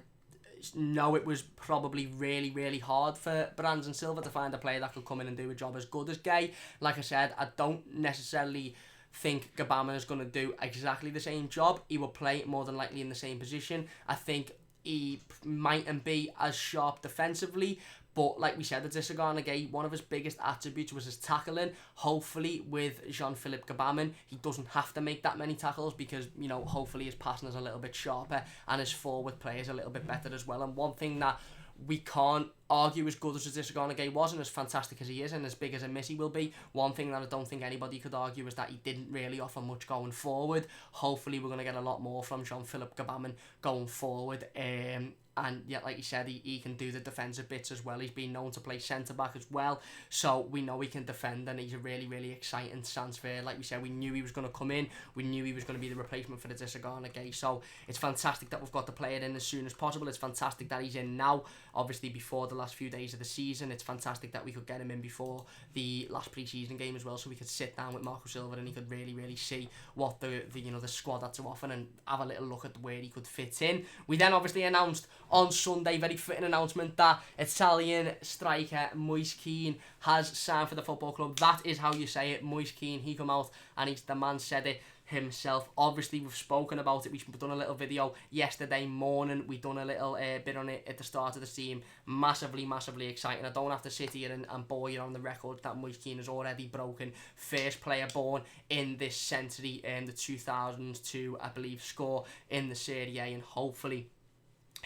know it was probably really hard for Brands and Silva to find a player that could come in and do a job as good as Gay. Like I said, I don't necessarily think Gabamin is going to do exactly the same job. He will play more than likely in the same position. I think he mightn't be as sharp defensively, but like we said, the Disagana game, one of his biggest attributes was his tackling. Hopefully with Jean-Philippe Gabamin, he doesn't have to make that many tackles because, hopefully his passing is a little bit sharper and his forward play is a little bit better as well. And one thing that we can't argue, as good as Disagana game was and as fantastic as he is and as big as a miss he will be, one thing that I don't think anybody could argue is that he didn't really offer much going forward. Hopefully we're going to get a lot more from Jean-Philippe Gabamin going forward. And yeah, like you said, he can do the defensive bits as well. He's been known to play centre-back as well, so we know he can defend, and he's a really exciting transfer. Like we said, we knew he was going to come in. We knew he was going to be the replacement for the Disagana game, so it's fantastic that we've got the player in as soon as possible. It's fantastic that he's in now, obviously before the last few days of the season. It's fantastic that we could get him in before the last pre-season game as well, so we could sit down with Marco Silva and he could really see what the squad had to offer and have a little look at where he could fit in. We then obviously announced on Sunday. Very fitting announcement that Italian striker Moise Kean has signed for the football club. That is how you say it, Moise Kean. He come out and the man said it himself. Obviously, we've spoken about it. We've done a little video yesterday morning. We've done a little bit on it at the start of the stream. Massively exciting. I don't have to sit here and bore you on the record that Moise Kean has already broken. First player born in this century, the 2002, I believe, score in the Serie A, and hopefully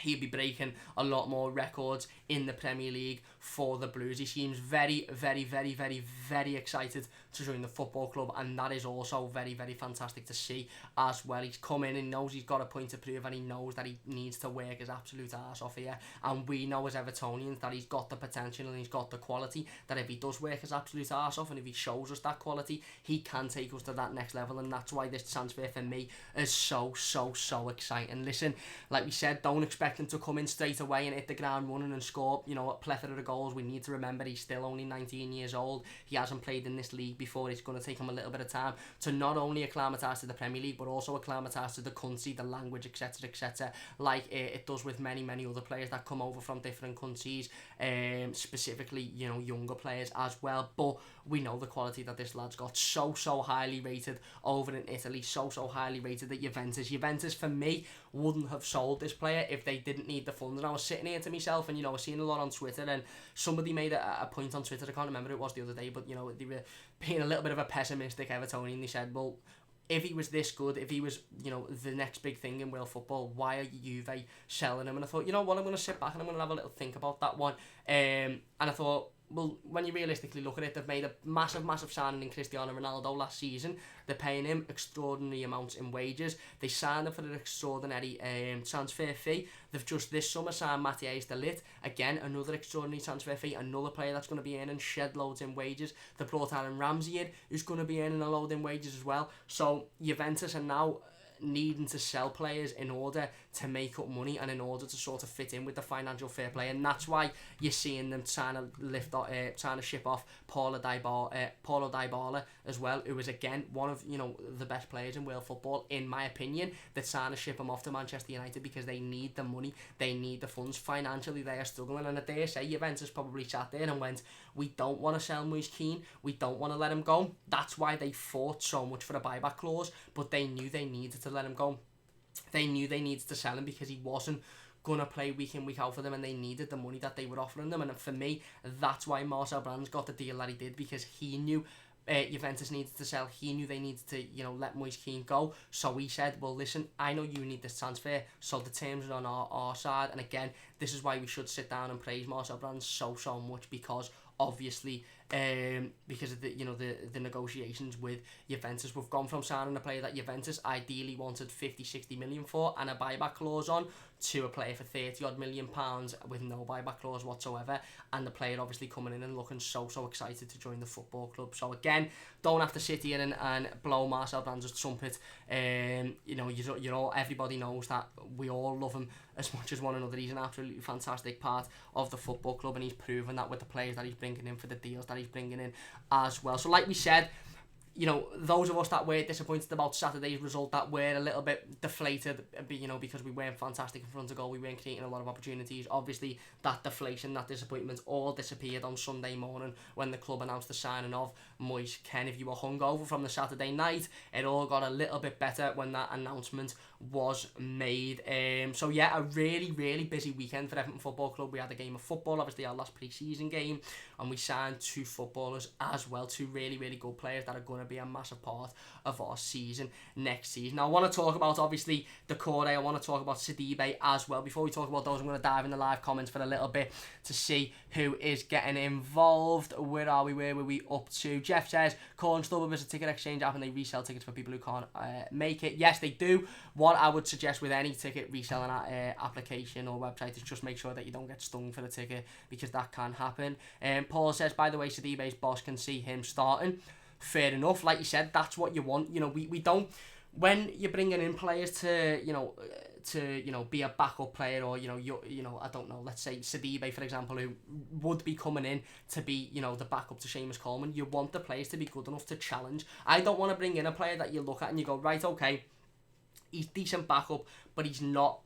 he'll be breaking a lot more records in the Premier League for the Blues. He seems very excited to join the football club, and that is also very fantastic to see as well. He's come in and knows he's got a point to prove, and he knows that he needs to work his absolute arse off here, and we know as Evertonians that he's got the potential and he's got the quality, that if he does work his absolute arse off and if he shows us that quality, he can take us to that next level. And that's why this transfer for me is so exciting. Listen, like we said, don't expect him to come in straight away and hit the ground running and score, you know, a plethora of goals. We need to remember he's still only 19 years old. He hasn't played in this league before. It's going to take him a little bit of time to not only acclimatise to the Premier League, but also acclimatise to the country, the language, etc, like it does with many other players that come over from different countries, specifically, you know, younger players as well. But we know the quality that this lad's got. So highly rated over in Italy, so highly rated at Juventus for me wouldn't have sold this player if they didn't need the funds. And I was sitting here to myself, and you know, I was seeing a lot on Twitter, and somebody made a point on Twitter, I can't remember who it was the other day, but you know, they were being a little bit of a pessimistic Evertonian. They said, well, if he was this good, if he was, you know, the next big thing in world football, why are Juve selling him? And I thought, you know what, I'm going to sit back and I'm going to have a little think about that one. And I thought, well, when you realistically look at it, they've made a massive signing in Cristiano Ronaldo last season. They're paying him extraordinary amounts in wages. They signed him for an extraordinary transfer fee. They've just this summer signed Matthias de Ligt. Again, another extraordinary transfer fee. Another player that's going to be earning shed loads in wages. They brought Aaron Ramsey in, who's going to be earning a load in wages as well. So Juventus are now needing to sell players in order to make up money and in order to sort of fit in with the financial fair play, and that's why you're seeing them trying to ship off Paulo Dybala as well, who is again one of, you know, the best players in world football in my opinion. They're trying to ship him off to Manchester United because they need the money, they need the funds. Financially they are struggling, and I dare say Juventus probably sat there and went, we don't want to sell Moise Kean, we don't want to let him go. That's why they fought so much for a buyback clause, but they knew they needed to let him go. They knew they needed to sell him because he wasn't going to play week in, week out for them, and they needed the money that they were offering them. And for me, that's why Marcel Brands got the deal that he did, because he knew Juventus needed to sell. He knew they needed to, you know, let Moise Kean go. So he said, well, listen, I know you need this transfer, so the terms are on our side. And again, this is why we should sit down and praise Marcel Brands so much, because obviously because of the, you know, the negotiations with Juventus. We've gone from signing a player that Juventus ideally wanted 50-60 million for and a buyback clause on, to a player for 30 odd million pounds with no buyback clause whatsoever, and the player obviously coming in and looking so excited to join the football club. So again, don't have to sit here and blow Marcel Brands' trumpet. You know, you're all, everybody knows that we all love him as much as one another. He's an absolutely fantastic part of the football club, and he's proven that with the players that he's bringing in, for the deals that he's bringing in as well. So like we said, you know, those of us that were disappointed about Saturday's result, that were a little bit deflated, you know, because we weren't fantastic in front of goal, we weren't creating a lot of opportunities. Obviously, that deflation, that disappointment all disappeared on Sunday morning when the club announced the signing of Moise Kean. If you were hungover from the Saturday night, it all got a little bit better when that announcement was made. So yeah, a really busy weekend for Everton Football Club. We had a game of football, obviously our last pre-season game, and we signed 2 footballers as well, 2 really good players that are going to be a massive part of our season next season. Now I want to talk about obviously the core. I want to talk about Sidibe as well. Before we talk about those, I'm going to dive in the live comments for a little bit to see who is getting involved. Where are we? Where were we up to? Jeff says, Corn StubHub is a ticket exchange app and they resell tickets for people who can't make it. Yes, they do. What I would suggest with any ticket reselling application or website is just make sure that you don't get stung for the ticket, because that can happen. Paul says, by the way, Sidibe's boss can see him starting. Fair enough. Like you said, that's what you want. You know, we don't, when you're bringing in players to, you know, be a backup player, or, you know, I don't know, let's say Sidibe, for example, who would be coming in to be, you know, the backup to Seamus Coleman. You want the players to be good enough to challenge. I don't want to bring in a player that you look at and you go, right, okay, he's decent backup, but he's not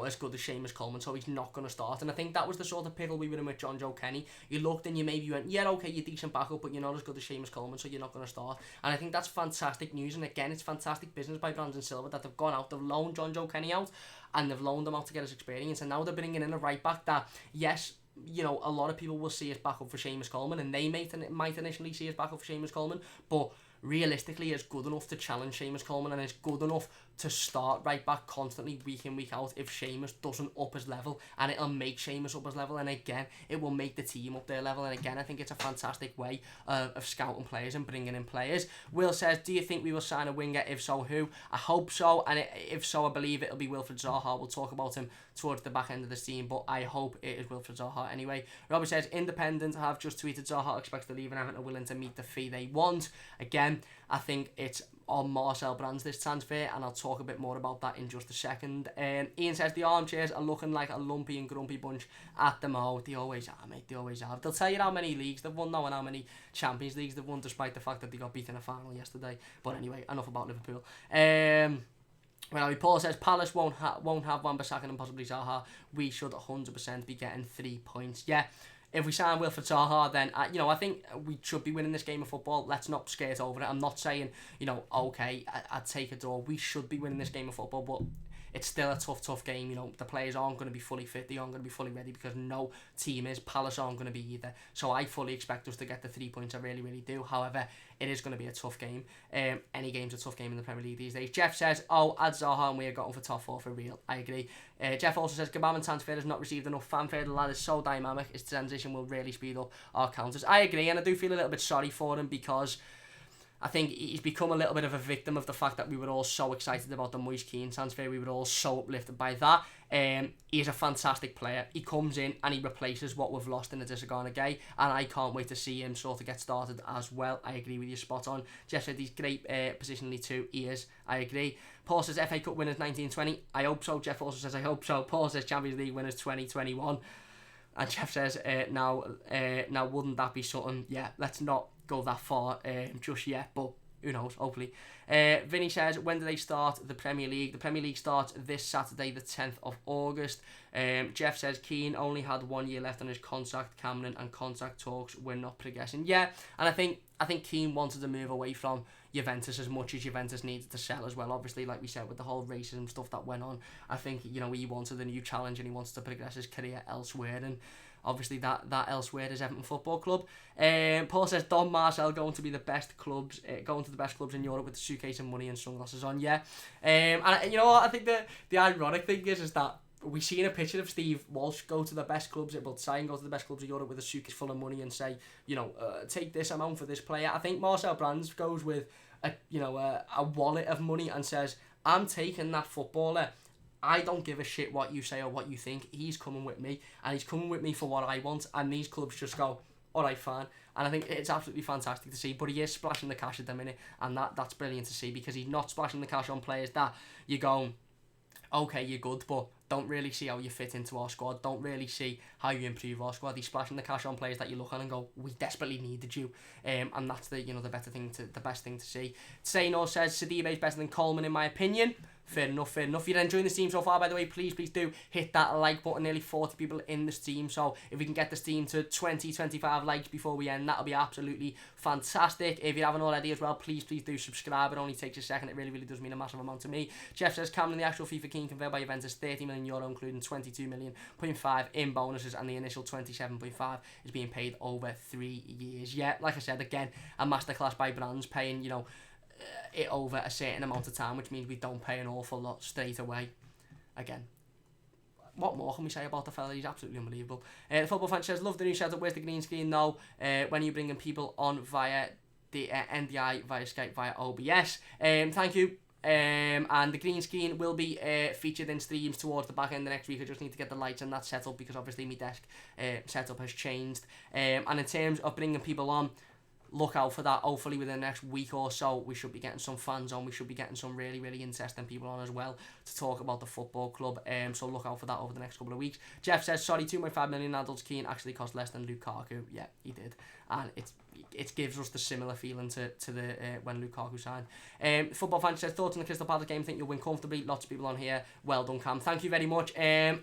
as good as Seamus Coleman, so he's not going to start. And I think that was the sort of pickle we were in with John Joe Kenny. You looked and you maybe went, yeah, okay, you're decent backup, but you're not as good as Seamus Coleman, so you're not going to start. And I think that's fantastic news, and again, it's fantastic business by Brandon Silva that they've gone out, they've loaned John Joe Kenny out, and they've loaned him out to get his experience, and now they're bringing in a right back that, yes, a lot of people will see us back up for Seamus Coleman, and they might initially see us back up for Seamus Coleman, but realistically is good enough to challenge Seamus Coleman, and is good enough to start right back constantly week in, week out if Seamus doesn't up his level, and it'll make Seamus up his level, and again, it will make the team up their level, and again, I think it's a fantastic way of scouting players and bringing in players. Will says, do you think we will sign a winger? If so, who? I hope so, and if so, I believe it'll be Wilfred Zaha. We'll talk about him towards the back end of the team, but I hope it is Wilfred Zaha anyway. Robert says, Independent have just tweeted Zaha expects to leave and Everton are willing to meet the fee they want. Again, I think it's on Marcel Brands this transfer, and I'll talk a bit more about that in just a second. Ian says the armchairs are looking like a lumpy and grumpy bunch at the moment. They always are, mate. They always are. They'll tell you how many leagues they've won now and how many Champions Leagues they've won, despite the fact that they got beaten in a final yesterday. But anyway, enough about Liverpool. Paul says Palace won't have Wan-Bissaka and possibly Zaha. We should 100% be getting 3 points. Yeah. If we sign Wilfred Zaha, then I think we should be winning this game of football. Let's not skirt over it. I'm not saying okay, I'd take a draw. We should be winning this game of football, but it's still a tough game. The players aren't going to be fully fit. They aren't going to be fully ready because no team is. Palace aren't going to be either. So I fully expect us to get the 3 points. I really, really do. However, it is going to be a tough game. Any game's a tough game in the Premier League these days. Jeff says, add Zaha and we are going for top 4 for real. I agree. Jeff also says, Gabam transfer has not received enough fanfare. The lad is so dynamic. His transition will really speed up our counters. I agree, and I do feel a little bit sorry for him because I think he's become a little bit of a victim of the fact that we were all so excited about the Moise Kean transfer. We were all so uplifted by that. He's a fantastic player. He comes in and he replaces what we've lost in the Adesina Gay, and I can't wait to see him sort of get started as well. I agree with you, spot on. Jeff said he's great positionally too. He is. I agree. Paul says FA Cup winners 1920. I hope so. Jeff also says I hope so. Paul says Champions League winners 2021. And Jeff says, now wouldn't that be something? Yeah, let's not go that far just yet, but who knows, hopefully. Vinny says, when do they start the Premier League? The Premier League starts this Saturday, the 10th of August. Jeff says, Keane only had 1 year left on his contract, Cameron, and contract talks were not progressing. Yeah, and I think Keane wanted to move away from Juventus as much as Juventus needed to sell as well. Obviously, like we said, with the whole racism stuff that went on, I think, he wanted a new challenge and he wants to progress his career elsewhere, and obviously that elsewhere is Everton Football Club. Paul says Don Marcel going to the best clubs in Europe with the suitcase and money and sunglasses on. Yeah, and you know what? I think the ironic thing is that we seen a picture of Steve Walsh go to the best clubs, well, try and go to the best clubs in Europe with a suitcase full of money and say, take this amount for this player. I think Marcel Brands goes with a wallet of money and says, I'm taking that footballer. I don't give a shit what you say or what you think. He's coming with me, and he's coming with me for what I want. And these clubs just go, all right, fine. And I think it's absolutely fantastic to see. But he is splashing the cash at the minute, and that's brilliant to see, because he's not splashing the cash on players that you're going, okay, you're good, but don't really see how you fit into our squad. Don't really see how you improve our squad. He's splashing the cash on players that you look on and go, we desperately needed you. And that's the best thing to see. Saynor says Sidibe is better than Coleman in my opinion. Fair enough. If you're enjoying the stream so far, by the way, please do hit that like button. Nearly 40 people in the stream, so if we can get the stream to 20-25 likes before we end, that'll be absolutely fantastic. If you haven't already as well, please do subscribe. It only takes a second. It really does mean a massive amount to me. Jeff says Cameron, the actual FIFA King converted by Juventus, €30 million, including 22.5 million in bonuses, and the initial 27.5 is being paid over 3 years. Yeah, like I said, again, a masterclass by Brands, paying it over a certain amount of time, which means we don't pay an awful lot straight away. Again, what more can we say about the fella? He's absolutely unbelievable. The football fan says, love the new setup. Where's the green screen now? When are you bringing people on via the NDI, via Skype, via OBS? Thank you. And the green screen will be featured in streams towards the back end of next week. I just need to get the lights and that set up, because obviously my desk setup has changed. And in terms of bringing people on, look out for that. Hopefully within the next week or so, we should be getting some fans on. We should be getting some really, really interesting people on as well to talk about the football club. So look out for that over the next couple of weeks. Jeff says, sorry, 2.5 million adults Keane actually cost less than Lukaku. Yeah, he did. And it gives us the similar feeling to the when Lukaku signed. Football fan says, thoughts on the Crystal Palace game? Think you'll win comfortably? Lots of people on here. Well done, Cam. Thank you very much. And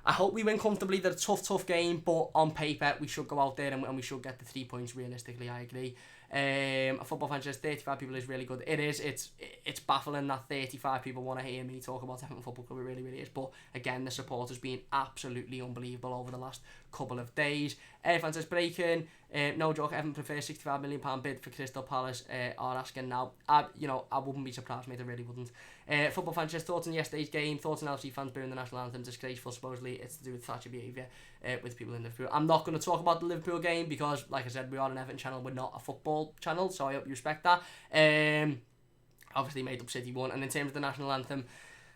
I hope we win comfortably. They're a tough game, but on paper we should go out there and we should get the 3 points realistically. I agree. A football fan says 35 people is really good. It is. It's baffling that 35 people want to hear me talk about Everton Football Club. It really, really is. But again, the support has been absolutely unbelievable over the last couple of days. Fan says breaking. No joke. Everton prefers £65 million bid for Crystal Palace. Are asking now. I wouldn't be surprised, mate. I really wouldn't. Football fan says thoughts on yesterday's game. Thoughts on LFC fans booing the national anthem. Disgraceful. Supposedly it's to do with Thatcher behaviour with people in Liverpool. I'm not going to talk about the Liverpool game because, like I said, we are an Everton channel. We're not a football channel, so I hope you respect that. Obviously made up City won, and in terms of the national anthem,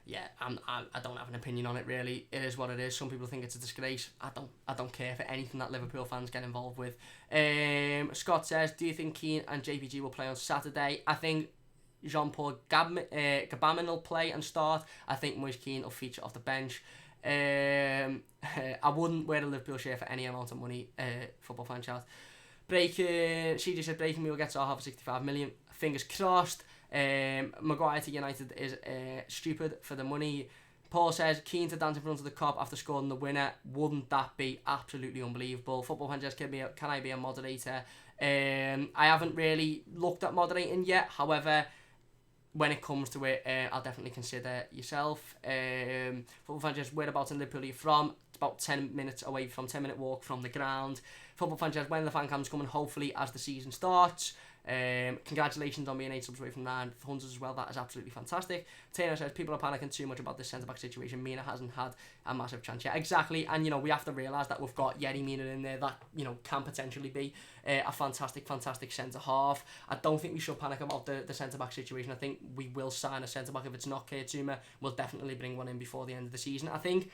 yeah, I don't have an opinion on it really. It is what it is. Some people think it's a disgrace. I don't care for anything that Liverpool fans get involved with. Scott says, do you think Keane and JPG will play on Saturday? I think Jean-Paul Gbamin will play and start. I think Moise Keane will feature off the bench. I wouldn't wear a Liverpool shirt for any amount of money. Football fan chat. CJ said breaking, we will get to our half of 65 million. Fingers crossed. Maguire to United is stupid for the money. Paul says Keane to dance in front of the cop after scoring the winner. Wouldn't that be absolutely unbelievable? Football fan says, can I be a moderator? I haven't really looked at moderating yet. However, when it comes to it, I'll definitely consider yourself. Football fan says, whereabouts in Liverpool are you from? It's about 10 minutes away, 10-minute walk from the ground. Football fan says, when the fan cam's coming, hopefully as the season starts. Congratulations on being 8 subs away from 900 as well. That is absolutely fantastic. Taylor says people are panicking too much about this centre-back situation. Mina hasn't had a massive chance yet. Exactly, and we have to realise that we've got Yerry Mina in there that can potentially be a fantastic centre-half. I don't think we should panic about the centre-back situation. I think we will sign a centre-back. If it's not Kurt Zouma, we'll definitely bring one in before the end of the season. I think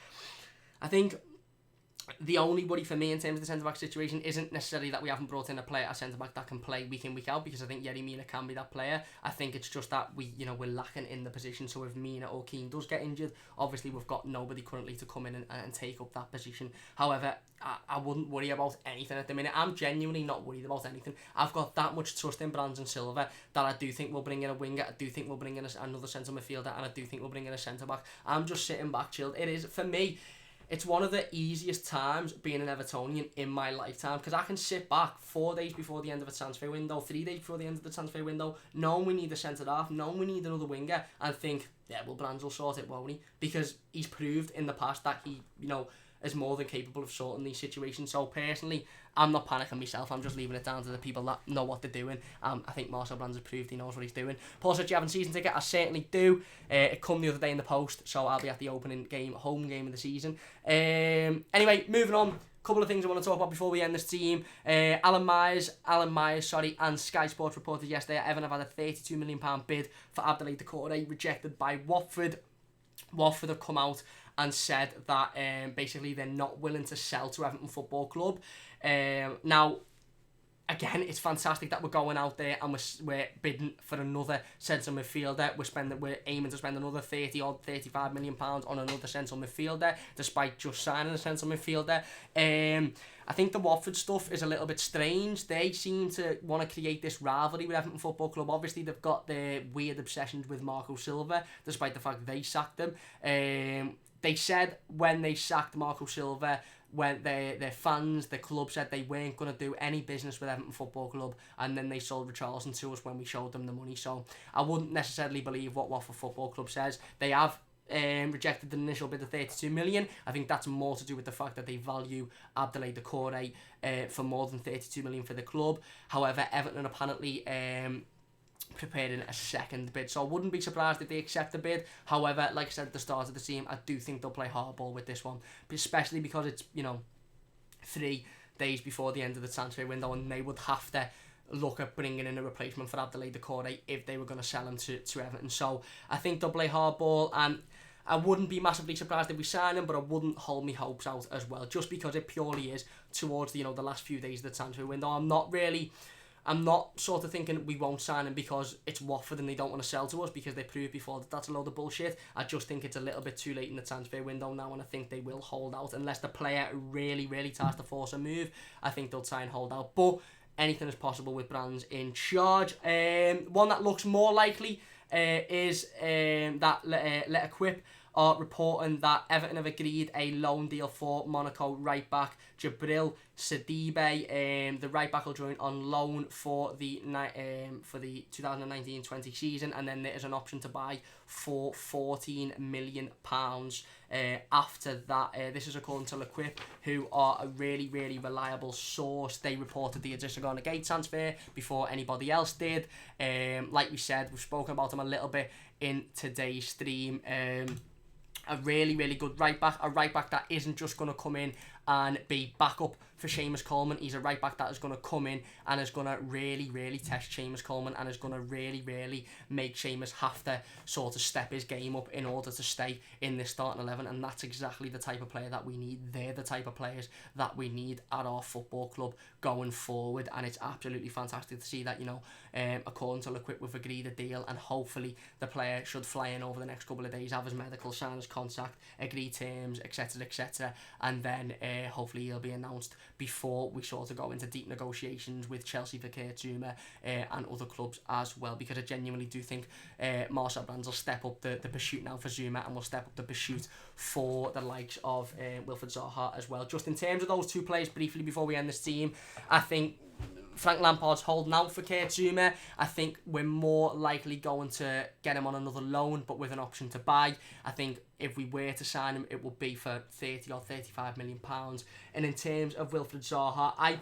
the only worry for me in terms of the centre-back situation isn't necessarily that we haven't brought in a centre-back that can play week in, week out, because I think Yerry Mina can be that player. I think it's just that we're lacking in the position. So if Mina or Keane does get injured, obviously we've got nobody currently to come in and take up that position. However, I wouldn't worry about anything at the minute. I'm genuinely not worried about anything. I've got that much trust in Brandon Silva that I do think we'll bring in a winger. I do think we'll bring in another centre midfielder, and I do think we'll bring in a centre-back. I'm just sitting back chilled. It is, for me, it's one of the easiest times being an Evertonian in my lifetime, because I can sit back 4 days before the end of a transfer window, 3 days before the end of the transfer window, knowing we need a centre-half, knowing we need another winger, and think, yeah, well, Brands will sort it, won't he? Because he's proved in the past that he, is more than capable of sorting these situations. So personally, I'm not panicking myself. I'm just leaving it down to the people that know what they're doing. I think Marcel Brands has proved he knows what he's doing. Paul said, do you have a season ticket? I certainly do. It come the other day in the post, so I'll be at the opening game, home game of the season. Anyway, moving on. Couple of things I want to talk about before we end this team. Alan Myers, and Sky Sports reported yesterday Everton have had a £32 million bid for Abdoulaye Doucouré, rejected by Watford. Watford have come out and said that basically they're not willing to sell to Everton Football Club. Now, again, it's fantastic that we're going out there and we're bidding for another central midfielder. We're aiming to spend another 35 million pounds on another central midfielder, despite just signing a central midfielder. I think the Watford stuff is a little bit strange. They seem to want to create this rivalry with Everton Football Club. Obviously, they've got their weird obsessions with Marco Silva, despite the fact they sacked him. They said when they sacked Marco Silva, when their fans, the club said they weren't going to do any business with Everton Football Club, and then they sold Richarlison to us when we showed them the money. So I wouldn't necessarily believe what Watford Football Club says. They have rejected the initial bid of 32 million. I think that's more to do with the fact that they value Abdoulaye Doucouré for more than 32 million for the club. However, Everton apparently preparing a second bid, so I wouldn't be surprised if they accept the bid. However, like I said at the start of the team, I do think they'll play hardball with this one, especially because it's 3 days before the end of the transfer window, and they would have to look at bringing in a replacement for Abdoulaye Doucouré if they were going to sell him to Everton. So I think they'll play hardball, and I wouldn't be massively surprised if we sign him, but I wouldn't hold my hopes out as well, just because it purely is towards the last few days of the transfer window. I'm not really I'm not sort of thinking we won't sign him because it's Watford and they don't want to sell to us because they proved before that that's a load of bullshit. I just think it's a little bit too late in the transfer window now, and I think they will hold out unless the player really, really tries to force a move. I think they'll try and hold out, but anything is possible with Brands in charge. One that looks more likely is that Let Equip are reporting that Everton have agreed a loan deal for Monaco right back Jabril Sidibe. The right back will join on loan for the 2019-20 season, and then there is an option to buy for £14 million after that. This is according to L'Equipe, who are a really, really reliable source. They reported the Adisagana Gate transfer before anybody else did. Like we said, we've spoken about him a little bit in today's stream. A really, really good right back. A right back that isn't just going to come in and be backup for Seamus Coleman. He's a right back that is going to come in and is going to really, really test Seamus Coleman and is going to really, really make Seamus have to sort of step his game up in order to stay in this starting 11. And that's exactly the type of player that we need. They're the type of players that we need at our football club going forward. And it's absolutely fantastic to see that, according to L'Equipe, we've agreed a deal, and hopefully the player should fly in over the next couple of days, have his medical, sign his contract, agree terms, etc., etc., and then hopefully he'll be announced before we sort of go into deep negotiations with Chelsea for Kurt Zouma and other clubs as well, because I genuinely do think Marcel Brands will step up the pursuit now for Zouma, and will step up the pursuit for the likes of Wilfried Zaha as well. Just in terms of those two players briefly before we end this team, I think Frank Lampard's holding out for Kurt Zouma. I think we're more likely going to get him on another loan, but with an option to buy. I think if we were to sign him, it would be for £30 or £35 million. And in terms of Wilfried Zaha, I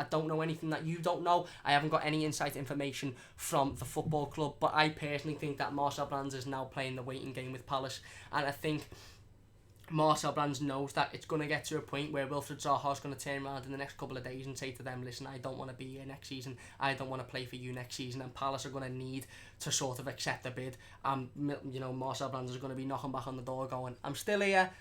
don't know anything that you don't know. I haven't got any inside information from the football club, but I personally think that Marcel Brands is now playing the waiting game with Palace, and I think Marcel Brands knows that it's going to get to a point where Wilfried Zaha is going to turn around in the next couple of days and say to them, listen, I don't want to be here next season, I don't want to play for you next season, and Palace are going to need to sort of accept the bid. Marcel Brands is going to be knocking back on the door going, I'm still here,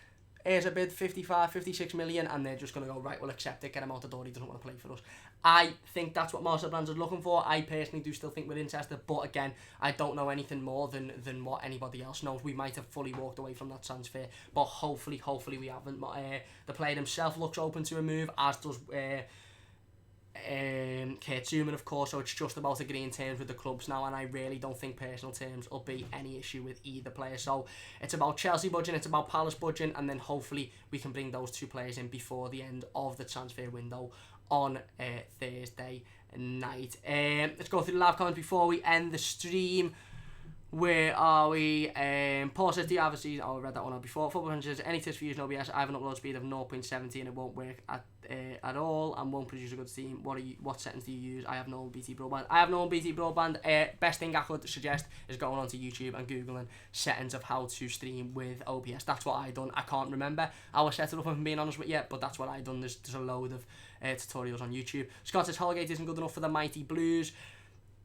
here's a bid, 55, 56 million, and they're just going to go, right, we'll accept it, get him out the door, he doesn't want to play for us. I think that's what Marcel Brands is looking for. I personally do still think we're interested, but again, I don't know anything more than what anybody else knows. We might have fully walked away from that transfer, but hopefully we haven't. The player himself looks open to a move, as does Kurt Zouma, of course, so it's just about agreeing terms with the clubs now, and I really don't think personal terms will be any issue with either player. So it's about Chelsea budging, it's about Palace budging, and then hopefully we can bring those two players in before the end of the transfer window on Thursday night. Let's go through the live comments before we end the stream. Where are we? Paul says, do you have a season? Oh, I read that one out before. Football Manager says, any tips for using OBS? I have an upload speed of 0.70 and it won't work at all and won't produce a good stream. What settings do you use? I have no BT broadband. I have no BT broadband. Best thing I could suggest is going onto YouTube and googling settings of how to stream with OBS. That's what I done. I can't remember how I set it up, if I'm being honest with you, but that's what I done. There's a load of tutorials on YouTube. Scott says, Holgate isn't good enough for the mighty Blues.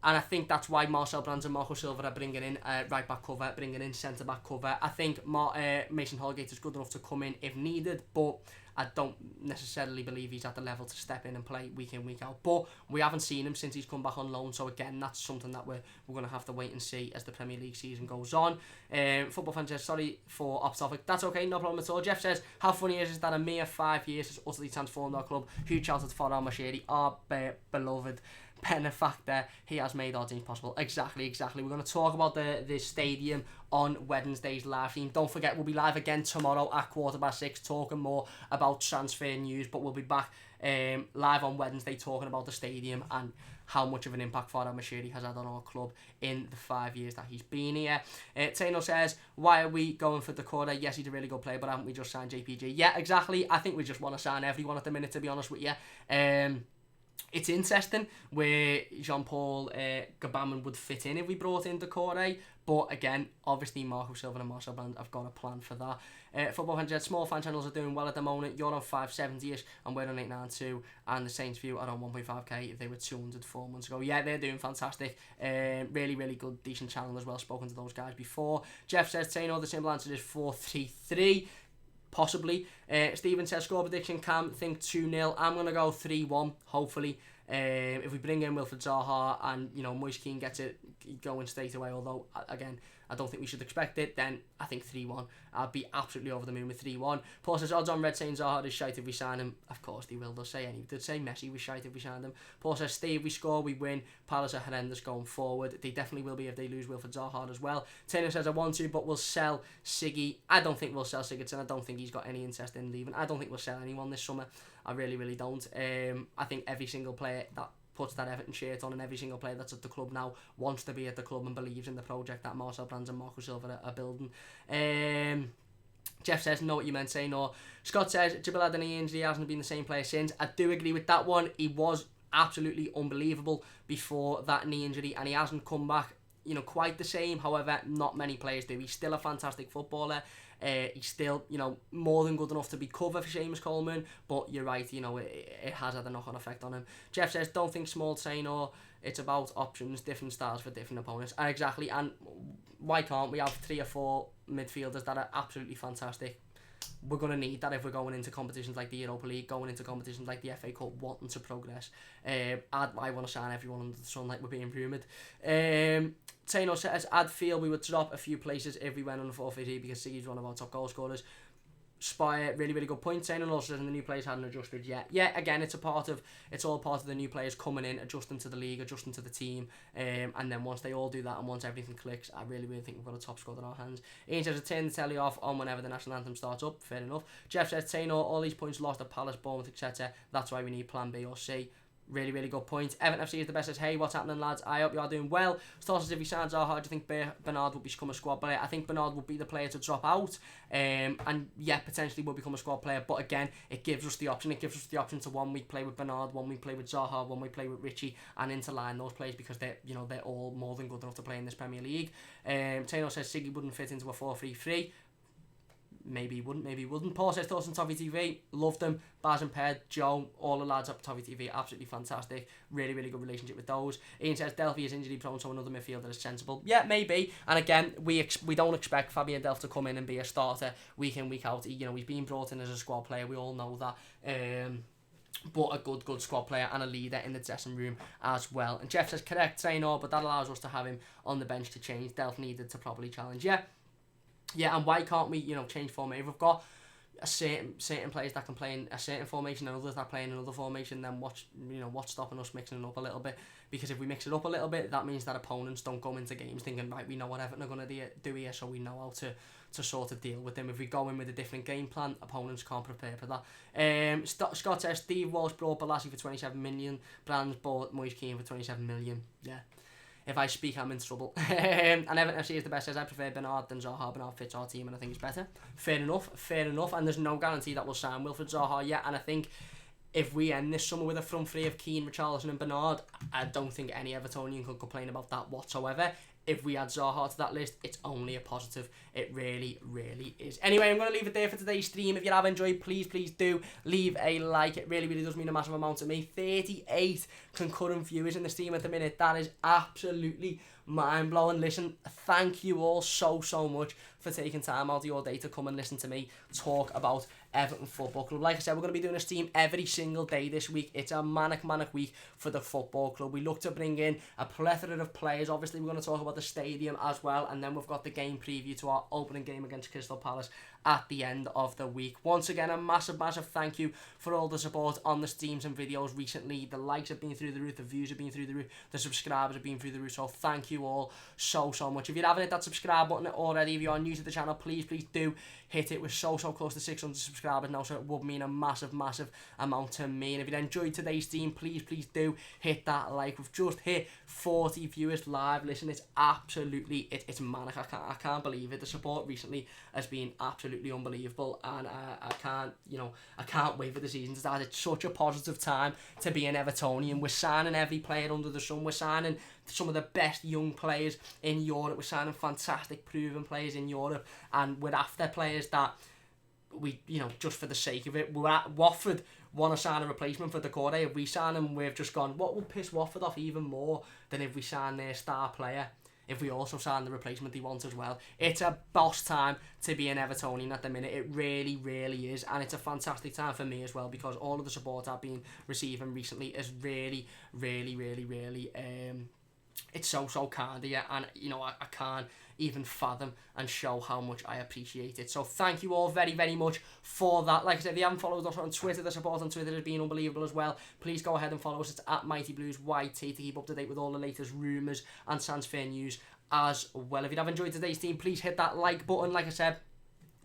And I think that's why Marcel Brands and Marco Silva are bringing in right back cover, bringing in centre back cover. I think Mason Holgate is good enough to come in if needed, but I don't necessarily believe he's at the level to step in and play week in, week out. But we haven't seen him since he's come back on loan, so again, that's something that we're going to have to wait and see as the Premier League season goes on. Football fan says, sorry for off topic. That's okay, no problem at all. Jeff says, how funny is it that a mere 5 years has utterly transformed our club? Huge shout out to Farhad Mashiri, our beloved benefactor. He has made our dreams possible. Exactly. We're going to talk about the stadium on Wednesday's live stream. Don't forget, we'll be live again tomorrow at 6:15 talking more about transfer news, but we'll be back live on Wednesday talking about the stadium and how much of an impact Farhad Mashiri has had on our club in the 5 years that he's been here. Tano says, why are we going for Decore? Yes, he's a really good player, but haven't we just signed JPG? Yeah, exactly. I think we just want to sign everyone at the minute, to be honest with you. It's interesting where Jean-Paul Gbamin would fit in if we brought in Decore, but again, obviously Marco Silva and Marcel Brands have got a plan for that. Football fans, small fan channels are doing well at the moment. You're on 570ish and we're on 892, and the Saints View are on 1.5k. They were 200 4 months ago. Yeah, they're doing fantastic. Really good, decent channel as well. Spoken to those guys before. Jeff says, Tano, the simple answer is 4-3-3. Possibly. Stephen says, score prediction, Cam, think 2-0. I'm going to go 3-1, hopefully. If we bring in Wilfried Zaha and, you know, Moise Kean gets it going straight away, although, again, I don't think we should expect it, then I think 3-1. I'd be absolutely over the moon with 3-1. Paul says, odds on Red saying Zaha is shite if we sign him. Of course they will. They'll say any. They'd say Messi was shite if we signed him. Paul says, Steve, we score, we win. Palace are horrendous going forward. They definitely will be if they lose Wilfried Zaha as well. Taylor says, I want to, but we'll sell Siggy. I don't think we'll sell Sigurdsson. I don't think he's got any interest in leaving. I don't think we'll sell anyone this summer. I really, really don't. I think every single player that puts that Everton shirt on and every single player that's at the club now wants to be at the club and believes in the project that Marcel Brands and Marco Silva are building. Jeff says, know what you meant, say no. Scott says, Jibril had an knee injury, hasn't been the same player since. I do agree with that one. He was absolutely unbelievable before that knee injury and he hasn't come back, you know, quite the same. However, not many players do. He's still a fantastic footballer. He's still, you know, more than good enough to be cover for Seamus Coleman, but you're right, you know, it has had a knock-on effect on him. Jeff says, don't think small say no, it's about options, different styles for different opponents. And exactly, and why can't we have 3 or 4 midfielders that are absolutely fantastic? We're going to need that if we're going into competitions like the Europa League, going into competitions like the FA Cup, wanting to progress. I want to sign everyone under the sun like we're being rumoured. Taino says, I'd feel we would drop a few places if we went on 450 because Siggy's one of our top goal scorers. Spire, really, really good point. Taino also says the new players hadn't adjusted yet. Yeah, again, it's all part of the new players coming in, adjusting to the league, adjusting to the team, and then once they all do that and once everything clicks, I really, really think we've got a top squad in our hands. Ian says, turn the telly off on whenever the national anthem starts up. Fair enough. Jeff says, Taino, all these points lost at Palace, Bournemouth, etc. That's why we need plan B or C. Really, really good point. Everton FC is the best. Says, hey, what's happening, lads? I hope you are doing well. Star says, if he signs Zaha, do you think Bernard will become a squad player? I think Bernard will be the player to drop out. And yeah, potentially will become a squad player. But again, it gives us the option. It gives us the option to 1 week play with Bernard, 1 week play with Zaha, 1 week play with Richie, and interline those players because they're all more than good enough to play in this Premier League. Taino says Siggy wouldn't fit into a 4-3-3. Maybe he wouldn't. Paul says, thoughts on Toffee TV, loved them. Baz and Ped, Joe, all the lads up Toffee TV, absolutely fantastic. Really, really good relationship with those. Ian says, Delphi is injury prone, so another midfielder is sensible. Yeah, maybe. And again, we don't expect Fabian Delph to come in and be a starter week in, week out. You know, he's been brought in as a squad player, we all know that. But a good squad player and a leader in the dressing room as well. And Jeff says, correct, say no, but that allows us to have him on the bench to change. Delph needed to probably challenge. Yeah, and why can't we, you know, change formation? If we've got a certain players that can play in a certain formation and others that play in another formation, then what's stopping us mixing it up a little bit? Because if we mix it up a little bit, that means that opponents don't go into games thinking, right, we know what Everton are going to do here, so we know how to sort of deal with them. If we go in with a different game plan, opponents can't prepare for that. Scott says, Steve Walsh brought Balassi for 27 million, Brands bought Moise Kean for 27 million. Yeah. If I speak, I'm in trouble. And Everton FC is the best. Says I prefer Bernard than Zaha. Bernard fits our team and I think it's better. Fair enough. And there's no guarantee that we'll sign Wilfried Zaha yet. And I think if we end this summer with a front three of Keane, Richarlison and Bernard, I don't think any Evertonian could complain about that whatsoever. If we add Zaha to that list, it's only a positive. It really, really is. Anyway, I'm going to leave it there for today's stream. If you have enjoyed, please do leave a like. It really, really does mean a massive amount to me. 38 concurrent viewers in the stream at the minute. That is absolutely mind-blowing. Listen, thank you all so much for taking time out of your day to come and listen to me talk about Everton Football Club. Like I said, we're going to be doing a stream every single day this week. It's a manic week for the football club. We look to bring in a plethora of players. Obviously, we're going to talk about the stadium as well, and then we've got the game preview to our opening game against Crystal Palace at the end of the week. Once again, a massive thank you for all the support on the streams and videos recently. The likes have been through the roof, the views have been through the roof, the subscribers have been through the roof, so thank you all so much. If you haven't hit that subscribe button already, if you are new to the channel, please do hit it. We're so close to 600 subscribers now, so it would mean a massive amount to me. And if you enjoyed today's stream, please do hit that like. We've just hit 40 viewers live. Listen, it's absolutely it's manic. I can't believe it. The support recently has been absolutely unbelievable, and I can't wait for the season to start. It's such a positive time to be an Evertonian. We're signing every player under the sun. We're signing some of the best young players in Europe. We're signing fantastic proven players in Europe, and we're after players that we, just for the sake of it. We're at Watford want to sign a replacement for Decore. If we sign him, we've just gone, what will piss Watford off even more than if we sign their star player? if we also sign the replacement they want as well. It's a boss time to be an Evertonian at the minute. It really, really is. And it's a fantastic time for me as well, because all of the support I've been receiving recently is really, really, really, really... it's so kind of you, and you know, I can't even fathom and show how much I appreciate it. So thank you all very, very much for that. Like I said, if you haven't followed us on Twitter, the support on Twitter has been unbelievable as well. Please go ahead and follow us. It's at Mighty Blues YT to keep up to date with all the latest rumours and transfer news as well. If you have enjoyed today's team, please hit that like button. Like I said,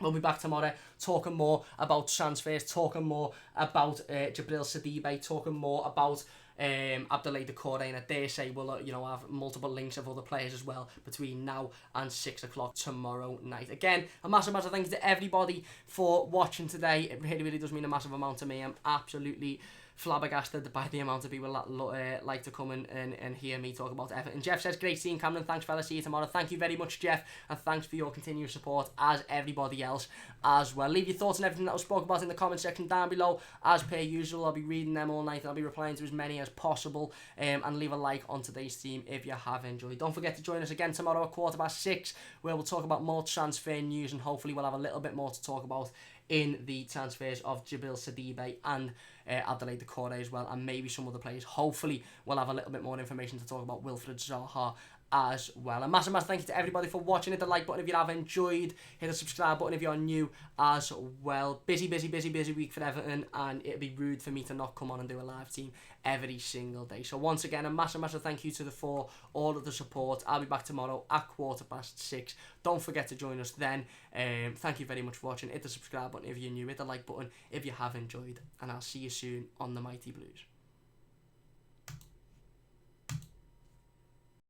we'll be back tomorrow talking more about transfers, talking more about Jabril Sidibe, talking more about Abdoulaye Doucouré, and I dare say we'll have multiple links of other players as well between now and 6 o'clock tomorrow night. Again, a massive thank you to everybody for watching today. It really, really does mean a massive amount to me. I'm absolutely flabbergasted by the amount of people that like to come and hear me talk about Everton. Jeff says, great seeing Cameron, thanks fella, see you tomorrow. Thank you very much, Jeff, and thanks for your continued support as everybody else as well. Leave your thoughts on everything that was spoken about in the comment section down below. As per usual, I'll be reading them all night and I'll be replying to as many as possible, and leave a like on today's team if you have enjoyed. Don't forget to join us again tomorrow at 6:15, where we'll talk about more transfer news, and hopefully we'll have a little bit more to talk about in the transfers of Jabril Sidibe and Abdoulaye Doucouré as well, and maybe some other players. Hopefully we'll have a little bit more information to talk about Wilfred Zaha as well. A massive thank you to everybody for watching. Hit the like button if you have enjoyed, hit the subscribe button if you're new as well. Busy week for Everton, and it'd be rude for me to not come on and do a live team every single day. So once again, a massive thank you for all of the support. I'll be back tomorrow at 6:15. Don't forget to join us then. Thank you very much for watching. Hit the subscribe button if you're new, hit the like button if you have enjoyed, and I'll see you soon on the Mighty Blues.